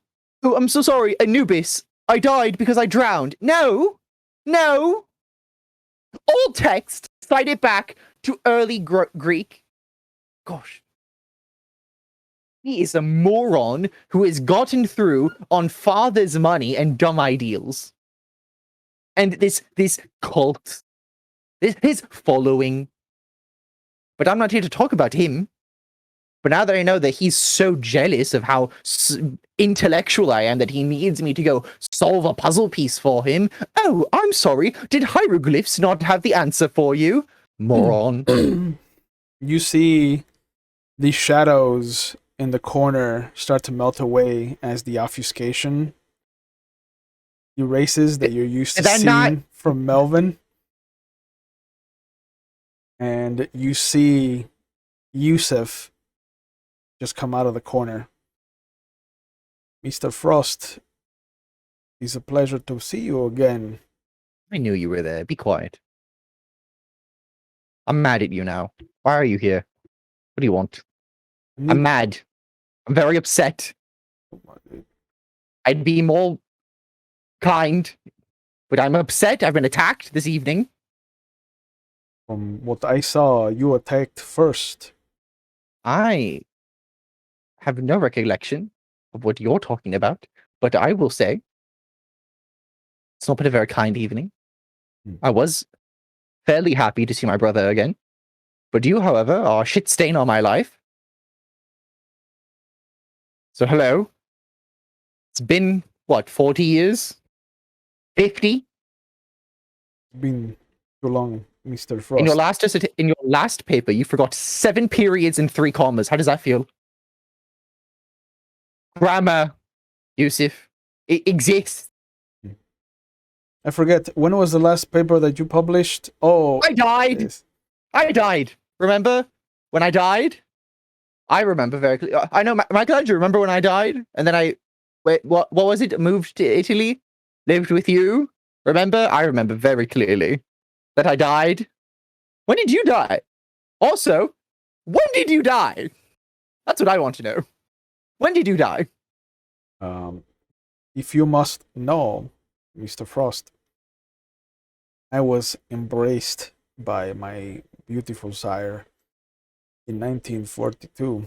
I'm so sorry, Anubis. I died because I drowned. No. Old text, cite it back to early Greek. Gosh. He is a moron who has gotten through on father's money and dumb ideals. And this cult, his following. But I'm not here to talk about him. But now that I know that he's so jealous of how intellectual I am that he needs me to go solve a puzzle piece for him. Oh, I'm sorry. Did hieroglyphs not have the answer for you? Moron. You see the shadows in the corner start to melt away as the obfuscation erases that you're used to seeing from Melvin. And you see Yusuf just come out of the corner. Mr. Frost, it's a pleasure to see you again. I knew you were there. Be quiet. I'm mad at you now. Why are you here? What do you want? I'm mad. I'm very upset. I'd be more kind, but I'm upset. I've been attacked this evening. From what I saw, you attacked first. I have no recollection of what you're talking about, but I will say it's not been a very kind evening. I was fairly happy to see my brother again, but you, however, are a shit stain on my life. So hello. It's been, what, 40 years? 50? Been too long, Mr. Frost. In your last paper, you forgot 7 periods and 3 commas. How does that feel? Grammar, Yusuf. It exists. I forget, when was the last paper that you published? Oh, I died. Yes. I died. Remember when I died? I remember very clearly. I know, Michelangelo, remember when I died? And then what was it? Moved to Italy? Lived with you? Remember? I remember very clearly that I died. When did you die? Also, when did you die? That's what I want to know. When did you die? If you must know, Mr. Frost, I was embraced by my beautiful sire in 1942.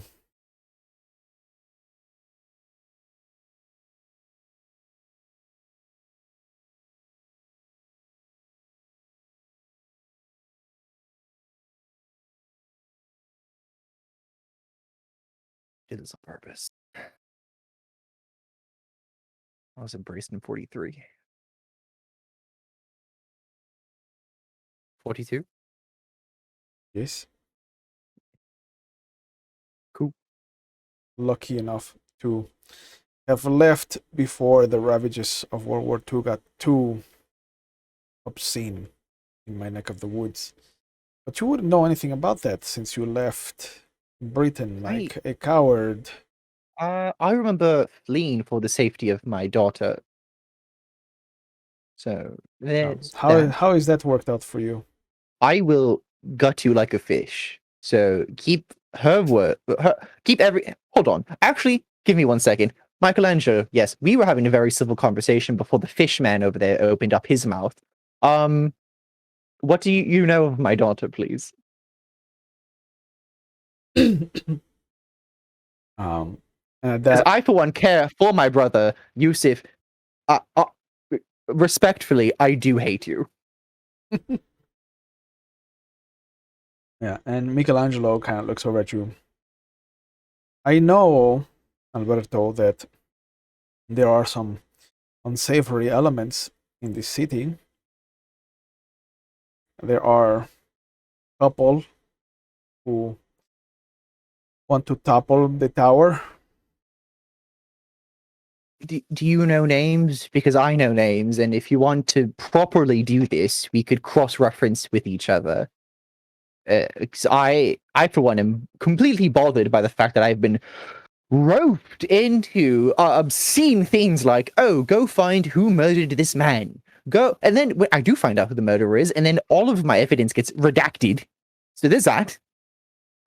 Did this on purpose. I was embraced in 43. 42? Yes. Cool. Lucky enough to have left before the ravages of World War II got too obscene in my neck of the woods. But you wouldn't know anything about that since you left Britain like a coward. I remember fleeing for the safety of my daughter. So how is that worked out for you? I will gut you like a fish. So keep her word. Hold on. Actually, give me 1 second. Michelangelo, yes, we were having a very civil conversation before the fish man over there opened up his mouth. What do you know of my daughter, please? Because I, for one, care for my brother, Yusuf. Respectfully, I do hate you. Yeah, and Michelangelo kind of looks over at you. I know, Alberto, that there are some unsavory elements in this city. There are a couple who want to topple the tower. Do you know names? Because I know names, and if you want to properly do this, we could cross-reference with each other. I, for one, am completely bothered by the fact that I've been roped into obscene things like, oh, go find who murdered this man. Go, and then when I do find out who the murderer is, and then all of my evidence gets redacted. So there's that.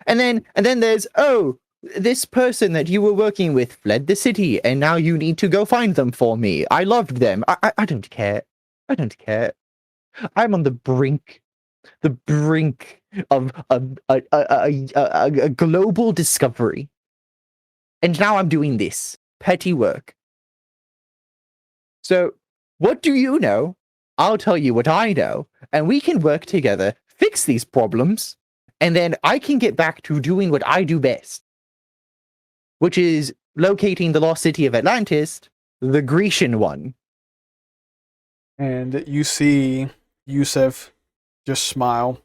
And then there's, oh, this person that you were working with fled the city, and now you need to go find them for me. I loved them. I don't care. I don't care. I'm on the brink the brink of a global discovery. And now I'm doing this petty work. So, what do you know? I'll tell you what I know, and we can work together, fix these problems, and then I can get back to doing what I do best, which is locating the lost city of Atlantis, the Grecian one. And you see Yusef just smile.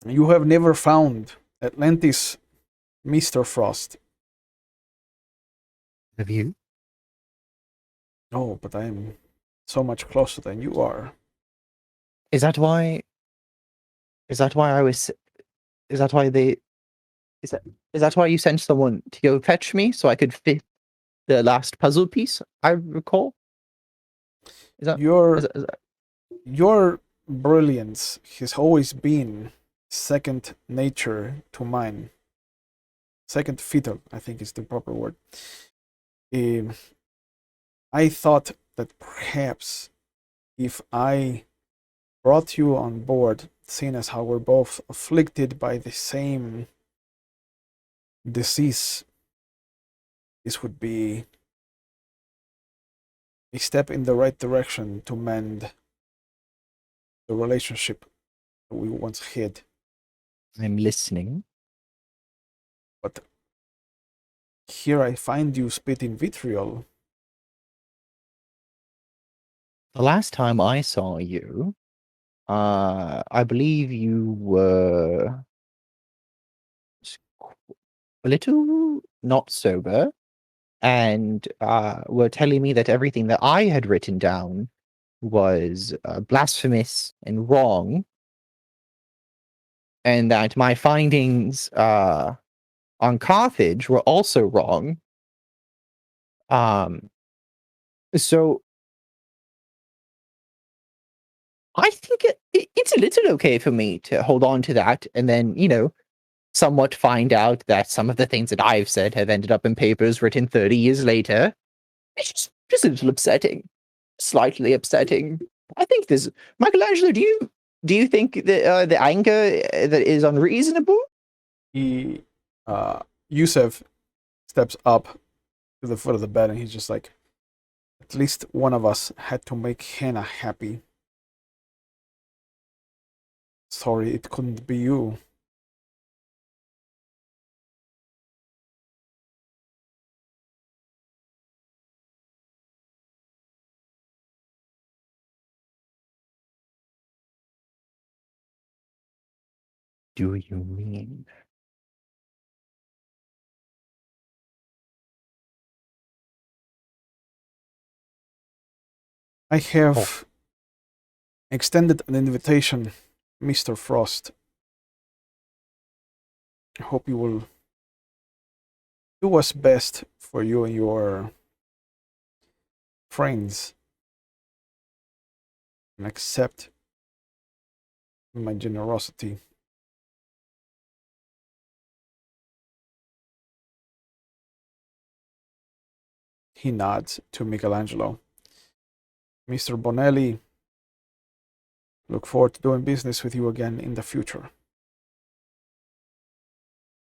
You have never found Atlantis, Mr. Frost. Have you? No, but I am so much closer than you are. Is that why? Is that why I was? Is that why they? Is that why you sent someone to go fetch me so I could fit the last puzzle piece? I recall. Is that Your is that- your brilliance has always been second nature to mine. Second fiddle, I think is the proper word. I thought that perhaps if I brought you on board, seeing as how we're both afflicted by the same disease, this would be a step in the right direction to mend the relationship that we once had. I'm listening. But here I find you spitting vitriol. The last time I saw you, I believe you were a little not sober, and were telling me that everything that I had written down was blasphemous and wrong, and that my findings on Carthage were also wrong. So I think it's a little okay for me to hold on to that, and then, somewhat find out that some of the things that I've said have ended up in papers written 30 years later. It's just a little upsetting. Slightly upsetting. I think this, Michelangelo, do you think that the anger that is unreasonable? He, Yusef steps up to the foot of the bed and he's just like, at least one of us had to make Hannah happy. Sorry, it couldn't be you. Do you mean? I have extended an invitation, Mr. Frost. I hope you will do what's best for you and your friends and accept my generosity. He nods to Michelangelo. Mr. Bonelli, look forward to doing business with you again in the future.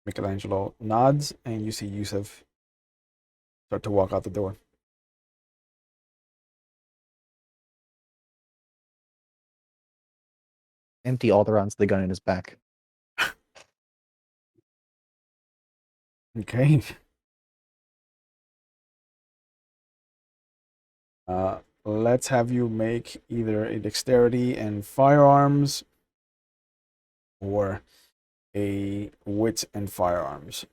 Michelangelo nods, and you see Yusef start to walk out the door. Empty all the rounds of the gun in his back. Okay. Let's have you make either a dexterity and firearms or a wit and firearms.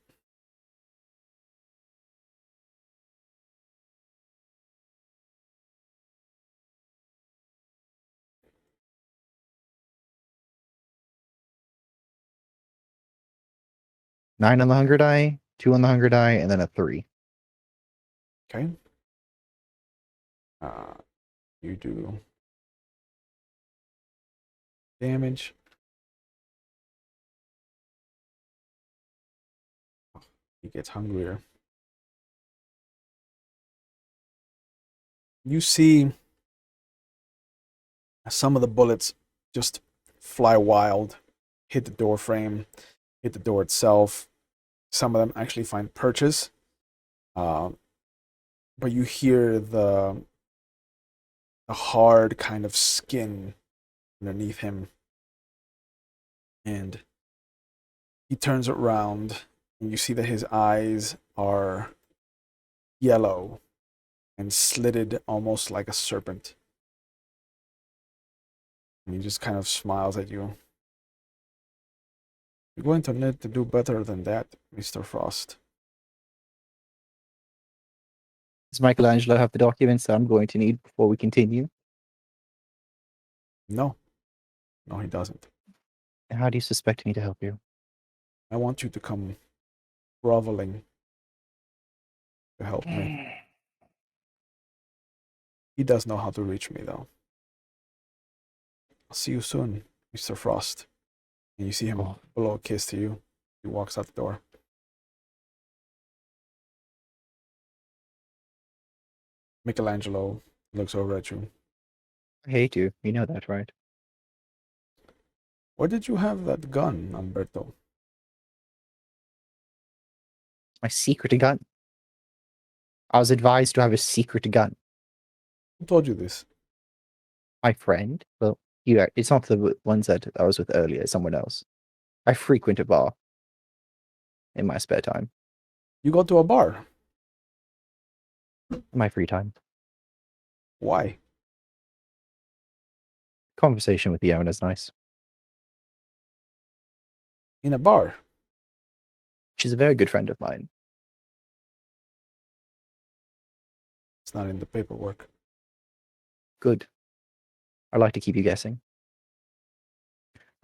Nine on the hunger die, 2 on the hunger die, and then a 3. Okay. You do damage. He gets hungrier. You see Some of the bullets just fly wild, hit the door frame, hit the door itself. Some of them actually find purchase. But you hear the hard kind of skin underneath him. And he turns around, and you see that his eyes are yellow and slitted almost like a serpent. And he just kind of smiles at you. You're going to need to do better than that, Mr. Frost. Does Michelangelo have the documents that I'm going to need before we continue? No. No, he doesn't. And how do you suspect me to help you? I want you to come groveling to help me. He does know how to reach me, though. I'll see you soon, Mr. Frost. And you see him blow a kiss to you. He walks out the door. Michelangelo looks over at you. I hate you. You know that, right? Where did you have that gun, Umberto? My secret gun. I was advised to have a secret gun. Who told you this? My friend? Well, it's not the ones that I was with earlier, it's someone else. I frequent a bar in my spare time. You go to a bar? In my free time. Why? Conversation with the owner's nice. In a bar? She's a very good friend of mine. It's not in the paperwork. Good. I like to keep you guessing.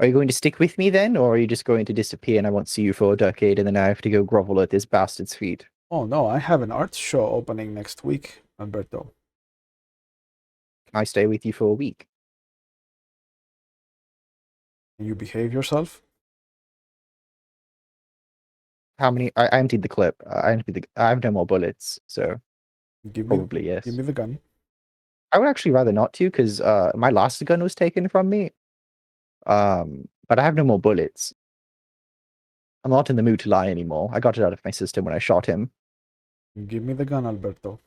Are you going to stick with me then, or are you just going to disappear and I won't see you for a decade and then I have to go grovel at this bastard's feet? Oh no, I have an art show opening next week, Umberto. Can I stay with you for a week? Can you behave yourself? How many? I emptied the clip. I have no more bullets, so probably yes. Give me the gun. I would actually rather not to, because my last gun was taken from me. But I have no more bullets. I'm not in the mood to lie anymore. I got it out of my system when I shot him. Give me the gun, Alberto.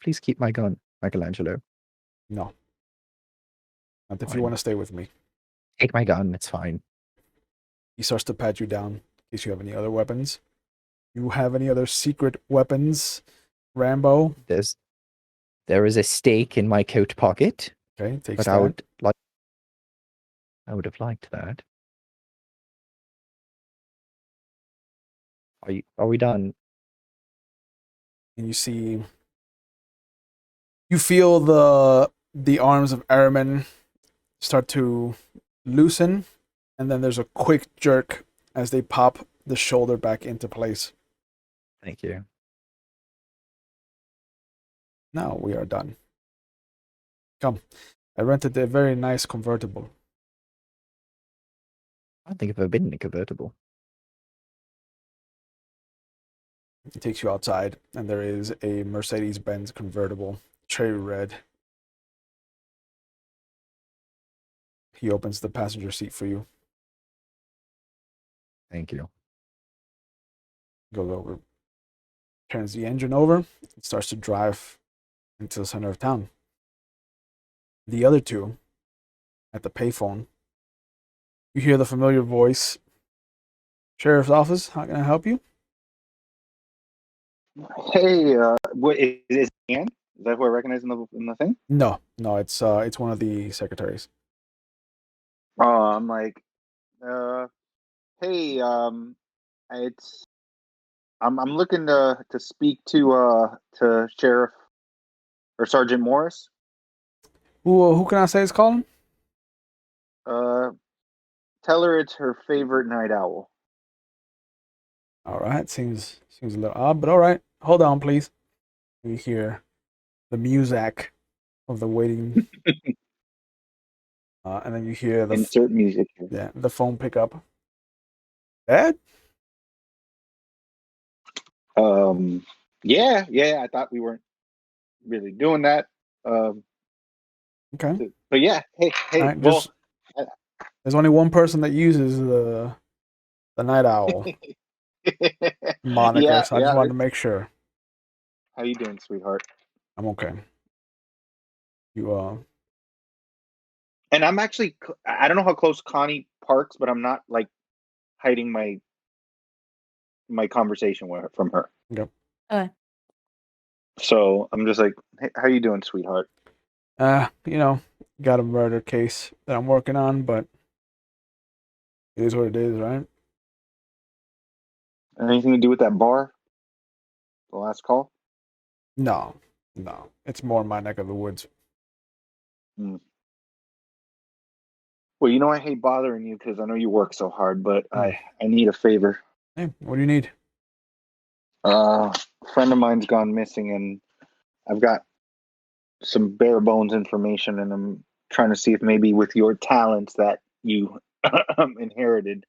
Please keep my gun, Michelangelo. No. Not if Fine. you want to stay with me. Take my gun, it's fine. He starts to pat you down in case you have any other weapons. You have any other secret weapons, Rambo? There is a stake in my coat pocket. Okay, takes but that. I would have liked that. Are we done? And you feel the arms of Airman start to loosen, and then there's a quick jerk as they pop the shoulder back into place. Thank you. Now we are done. Come, I rented a very nice convertible. I don't think I've ever been in a convertible. He takes you outside, and there is a Mercedes-Benz convertible, cherry red. He opens the passenger seat for you. Thank you. Goes over, turns the engine over, and starts to drive into the center of town. The other two, at the payphone, you hear the familiar voice. Sheriff's office, how can I help you? Hey, what is Ann? Is that who I recognize in the thing? No, it's one of the secretaries. I'm like, hey, I'm looking to speak to Sheriff or Sergeant Morris. Who can I say is calling? Tell her it's her favorite night owl. All right, seems a little odd, but all right. Hold on, please. You hear the music of the waiting, and then you hear the insert music here. Yeah, the phone pick up. Dad? Yeah. I thought we weren't really doing that. Okay. But yeah, hey, Alright, well, there's only one person that uses the Night Owl moniker, yeah, so I just yeah. wanted to make sure. How you doing, sweetheart? I'm okay. You And I'm actually, I don't know how close Connie parks, but I'm not like hiding my conversation with her, from her. Yep. So I'm just like, hey, how you doing, sweetheart? Got a murder case that I'm working on, but it is what it is, right? Anything to do with that bar? The last call? No. It's more my neck of the woods. Mm. Well, I hate bothering you because I know you work so hard, but I need a favor. Hey, what do you need? A friend of mine's gone missing, and I've got some bare bones information, and I'm trying to see if maybe with your talents that you inherited,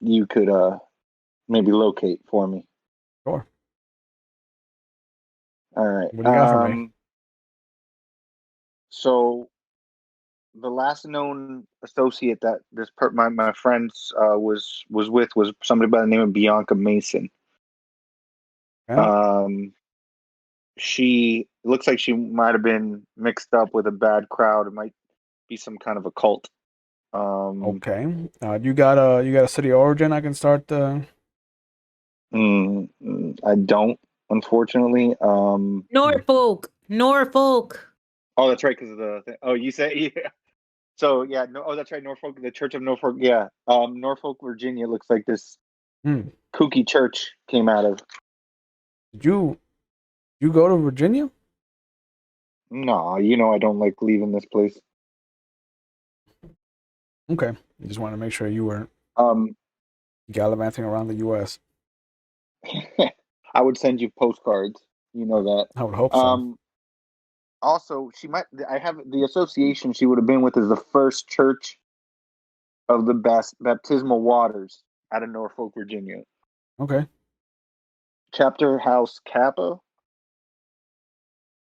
you could maybe locate for me. Sure. All right. What do you got for me? So the last known associate that my friends was with was somebody by the name of Bianca Mason. Okay. She looks like she might have been mixed up with a bad crowd. It might be some kind of a cult. Okay. You got a city of origin I can start I don't, unfortunately. Norfolk. Oh, that's right, because of the thing. Oh, you say yeah. So yeah, no. Oh, that's right, Norfolk, the Church of Norfolk. Yeah, Norfolk, Virginia looks like this kooky church came out of. Did you go to Virginia? No, I don't like leaving this place. Okay. I just wanted to make sure you weren't Um, gallivanting around the U.S. I would send you postcards. You know that. I would hope so. Also, I have the association she would have been with is the First Church of the Baptismal Waters out of Norfolk, Virginia. Okay. Chapter House Kappa.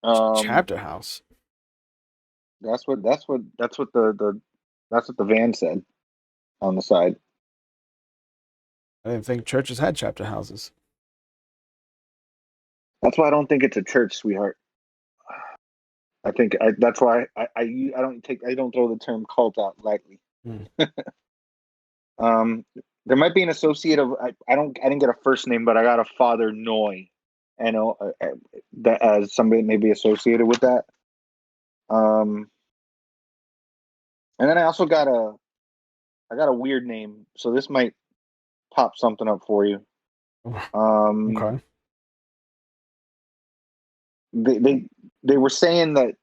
Chapter house. That's what the van said on the side. I didn't think churches had chapter houses. That's why I don't think it's a church, sweetheart. That's why I don't throw the term cult out lightly. There might be an associate of I didn't get a first name, but I got a father Noy, and that as somebody maybe associated with that. And then I also got a weird name, so this might pop something up for you. Okay. They were saying that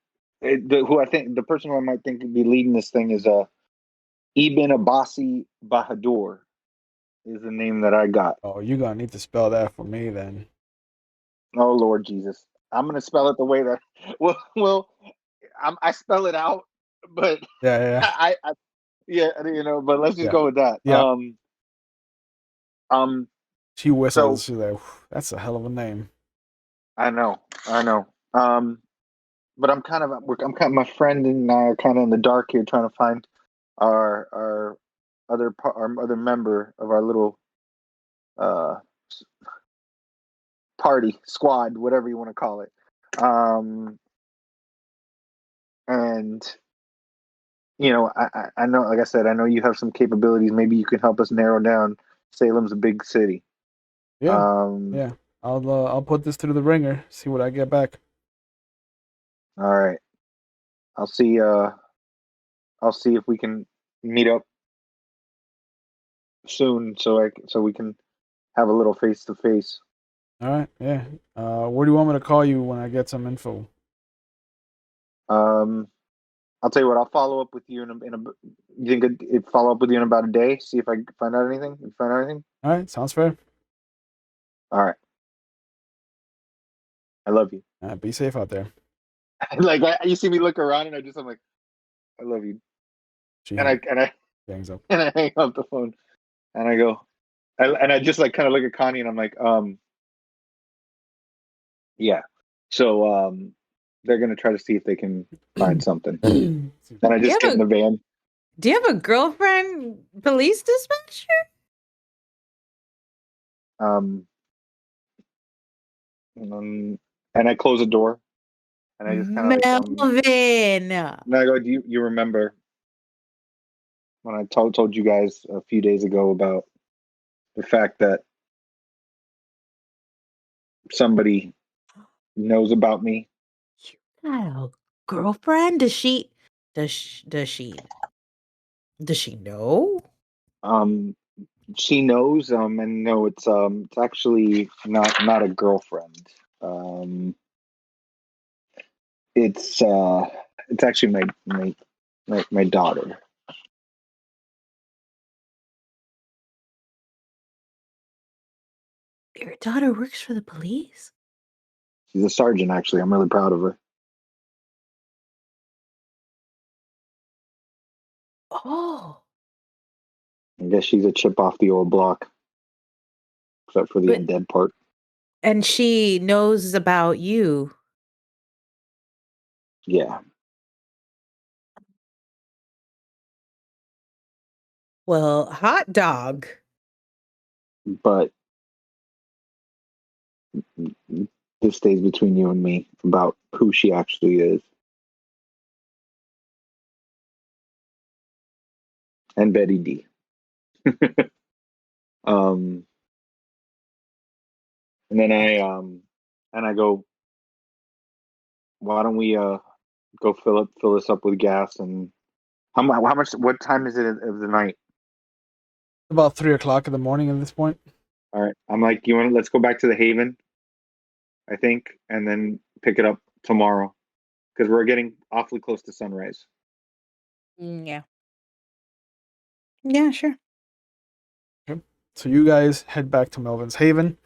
who I think the person who I might think would be leading this thing is Ibn Abbasi Bahadur is the name that I got. Oh, you're gonna need to spell that for me then. Oh Lord Jesus, I'm gonna spell it the way that I spell it out, but Yeah. but let's just go with that. Yeah. She So whistles. She's like, "That's a hell of a name." I know. But I'm kind of my friend and I are kind of in the dark here trying to find our other member of our little uh party squad, whatever you want to call it. And I know, like I said, I know you have some capabilities. Maybe you can help us narrow down. Salem's a big city. Yeah. Yeah. I'll put this through the ringer. See what I get back. All right. I'll see if we can meet up soon so we can have a little face to face. All right. Yeah. Where do you want me to call you when I get some info? I'll tell you what. I'll follow up with you you think it'd follow up with you in about a day? See if I can find out anything. You find out anything? All right. Sounds fair. All right. I love you. Be safe out there. Like you see me look around and I'm like, I love you. I hangs up. And I hang up the phone and I go, and I just like kind of look at Connie and I'm like, yeah. So they're gonna try to see if they can find something. Excuse me. Then I just get in the van. Do you have a girlfriend, police dispatcher? And I close the door, and I just kind of Melvin. and I go, "Do you remember when I told you guys a few days ago about the fact that somebody knows about me?" You got a girlfriend? Does she know? She knows. And no, it's actually not a girlfriend. It's actually my daughter. Your daughter works for the police? She's a sergeant, actually. I'm really proud of her. Oh. I guess she's a chip off the old block, except for the undead part. And she knows about you. Yeah. Well, hot dog. But this stays between you and me about who she actually is. And Betty D. And then I go, why don't we go fill us up with gas? And how much, what time is it of the night? About 3:00 in the morning at this point. All right. I'm like, let's go back to the Haven, I think, and then pick it up tomorrow, because we're getting awfully close to sunrise. Yeah. Yeah, sure. Okay. So you guys head back to Melvin's Haven.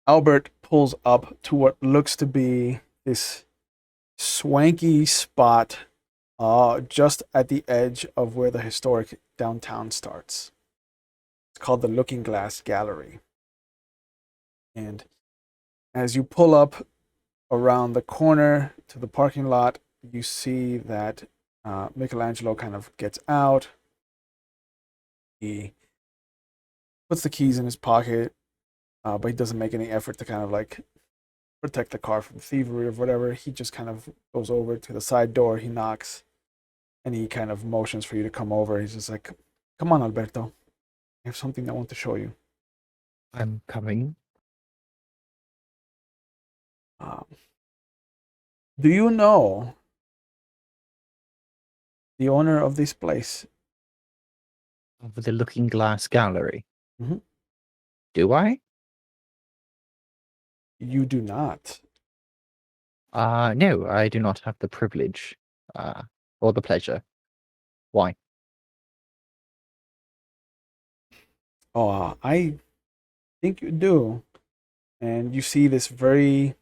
Albert pulls up to what looks to be this swanky spot just at the edge of where the historic downtown starts. It's called the Looking Glass Gallery. And as you pull up around the corner to the parking lot, you see that Michelangelo kind of gets out. He puts the keys in his pocket, but he doesn't make any effort to kind of like protect the car from thievery or whatever. He just kind of goes over to the side door. He knocks, and he kind of motions for you to come over. He's just like, "Come on, Alberto. I have something I want to show you." I'm coming. Do you know the owner of this place? Of the Looking Glass Gallery. Mhm. Do I? You do not. No, I do not have the privilege, or the pleasure. Why? Oh, I think you do. And you see this very,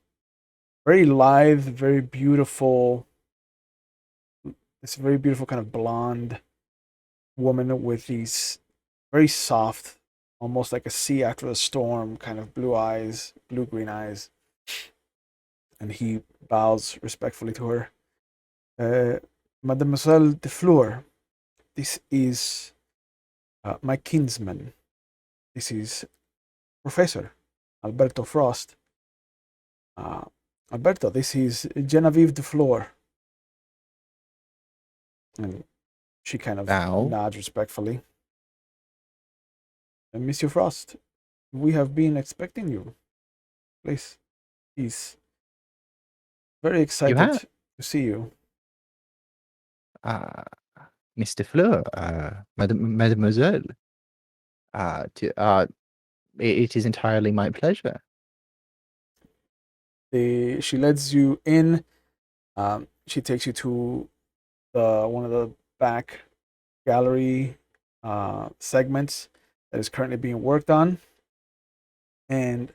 very lithe, this very beautiful kind of blonde woman with these very soft, almost like a sea after a storm, kind of blue eyes, blue-green eyes. And he bows respectfully to her. Mademoiselle de Fleur, this is my kinsman. This is Professor Alberto Frost. Alberto, this is Genevieve de Fleur. And she kind of nods respectfully. And Monsieur Frost, we have been expecting you. Please, he's very excited to see you. Mr. Fleur, Mademoiselle, it is entirely my pleasure. She lets you in. She takes you to one of the back gallery segments that is currently being worked on. And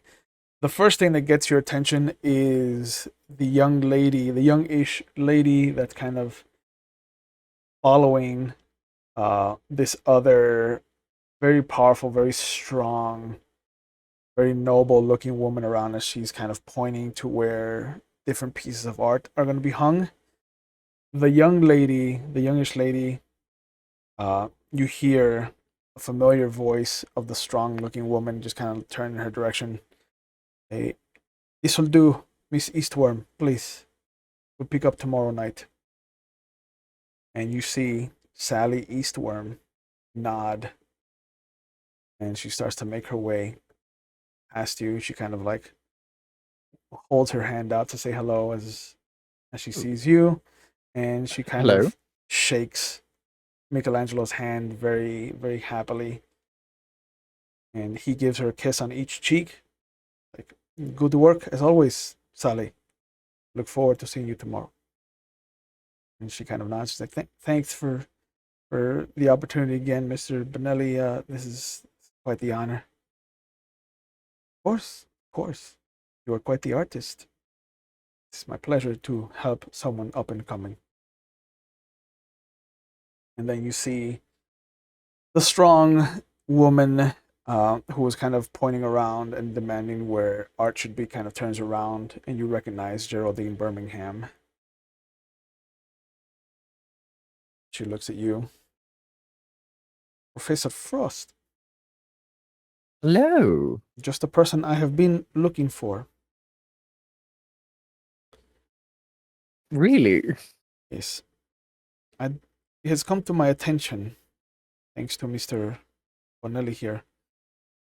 the first thing that gets your attention is the youngish lady that's kind of following this other very powerful, very strong, very noble looking woman around as she's kind of pointing to where different pieces of art are going to be hung. The youngish lady, you hear a familiar voice of the strong-looking woman just kind of turn in her direction. Hey, this'll do, Miss Eastworm, please. We'll pick up tomorrow night. And you see Sally Eastworm nod, and she starts to make her way past you. She kind of like holds her hand out to say hello as she sees you, and she kind Hello. of shakes Michelangelo's hand very, very happily, and he gives her a kiss on each cheek. Like, good work as always, Sally. Look forward to seeing you tomorrow. And she kind of nods. She's like, thanks for the opportunity again, Mr. Benelli. This is quite the honor. Of course. You are quite the artist. It's my pleasure to help someone up and coming. And then you see the strong woman who was kind of pointing around and demanding where art should be kind of turns around, and you recognize Geraldine Birmingham. She looks at you. Professor Frost. Hello. Just the person I have been looking for. Really? Yes. It has come to my attention, thanks to Mr. Bonelli here,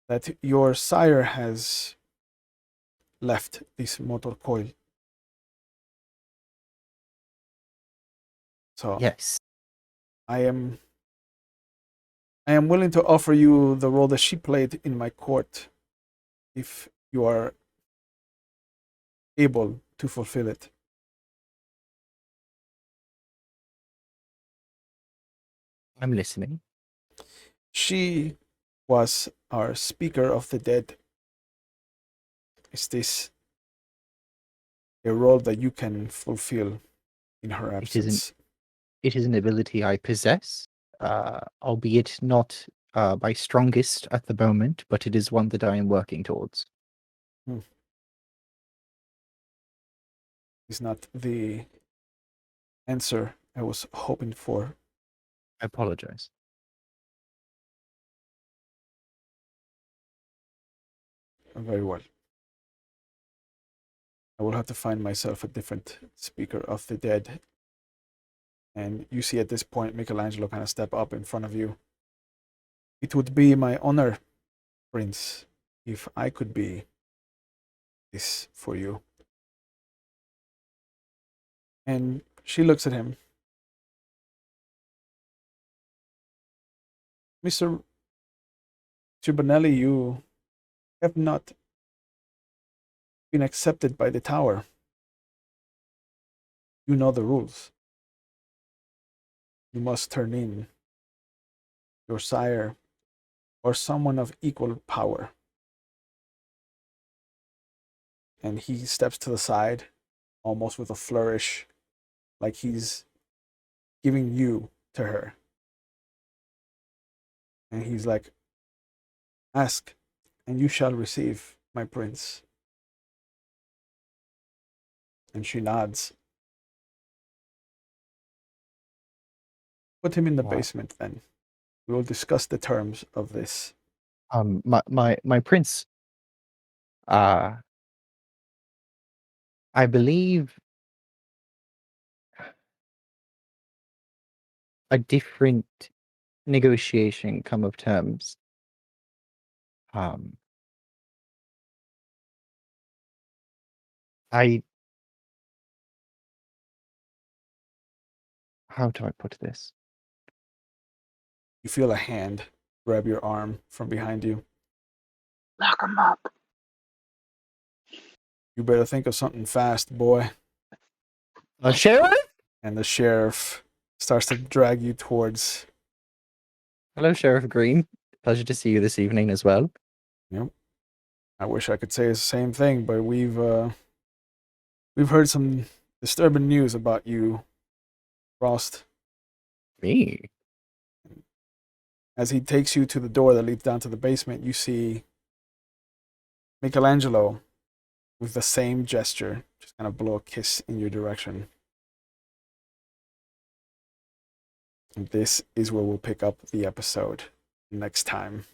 that your sire has left this mortal coil. So Yes. I am willing to offer you the role that she played in my court, if you are able to fulfill it. I'm listening. She was our speaker of the dead. Is this a role that you can fulfill in her absence? It is an ability I possess, albeit not my strongest at the moment, but it is one that I am working towards. Is not the answer I was hoping for. I apologize. Very well. I will have to find myself a different speaker of the dead. And you see at this point Michelangelo kind of step up in front of you. It would be my honor, Prince, if I could be this for you. And she looks at him. Mr. Bonelli, you have not been accepted by the tower. You know the rules. You must turn in your sire or someone of equal power. And he steps to the side, almost with a flourish, like he's giving you to her. And he's like, ask, and you shall receive, my prince. And she nods. Put him in the basement then. We will discuss the terms of this. My prince, I believe a different negotiation come of terms. How do I put this? You feel a hand grab your arm from behind you. Lock him up. You better think of something fast, boy. Sheriff? And the sheriff starts to drag you towards. Hello, Sheriff Green. Pleasure to see you this evening as well. Yep. I wish I could say the same thing, but we've heard some disturbing news about you, Frost. Me? As he takes you to the door that leads down to the basement, you see Michelangelo with the same gesture just kind of blow a kiss in your direction. And this is where we'll pick up the episode next time.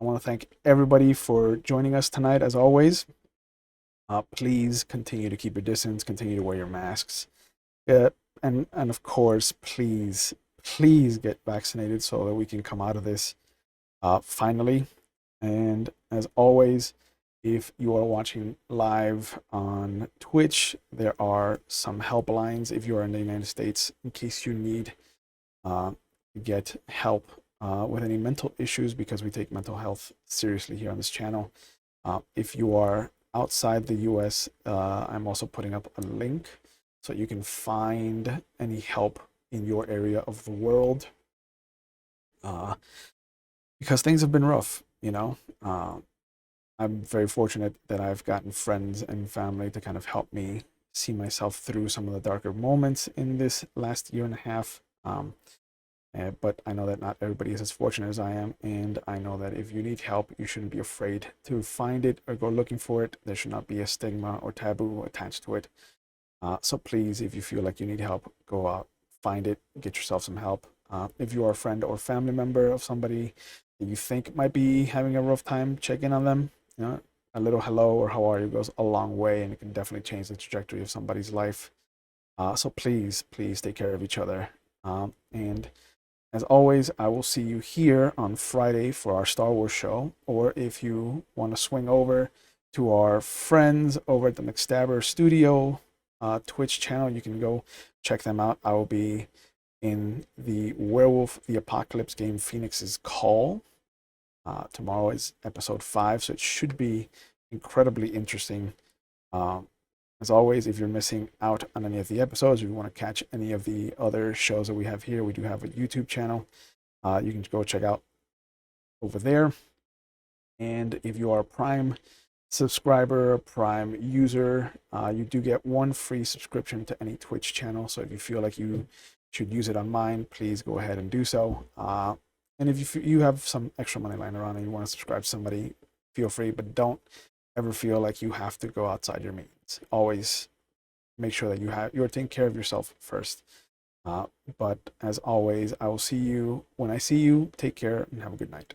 I want to thank everybody for joining us tonight, as always. Please continue to keep your distance, continue to wear your masks. And of course, please get vaccinated so that we can come out of this finally. And as always, if you are watching live on Twitch, there are some helplines if you are in the United States in case you need to get help with any mental issues, because we take mental health seriously here on this channel. If you are outside the US, I'm also putting up a link so you can find any help in your area of the world, because things have been rough, you know. I'm very fortunate that I've gotten friends and family to kind of help me see myself through some of the darker moments in this last year and a half. But I know that not everybody is as fortunate as I am, and I know that if you need help, you shouldn't be afraid to find it or go looking for it. There should not be a stigma or taboo attached to it. So please, if you feel like you need help, go out, find it, get yourself some help. If you are a friend or family member of somebody that you think might be having a rough time, check in on them. You know, a little hello or how are you goes a long way, and it can definitely change the trajectory of somebody's life. So please take care of each other. And as always, I will see you here on Friday for our Star Wars show, or if you want to swing over to our friends over at the McStabber Studio Twitch channel, you can go check them out. I will be in the Werewolf the Apocalypse game Phoenix's Call. Tomorrow is episode 5, so it should be incredibly interesting. As always, if you're missing out on any of the episodes, or you want to catch any of the other shows that we have here, we do have a YouTube channel. You can go check out over there. And if you are a Prime subscriber, Prime user, you do get 1 free subscription to any Twitch channel. So if you feel like you should use it on mine, please go ahead and do so. And if you have some extra money lying around and you want to subscribe to somebody, feel free, but don't ever feel like you have to go outside your means. Always make sure that you're taking care of yourself first. But as always, I will see you when I see you. Take care and have a good night.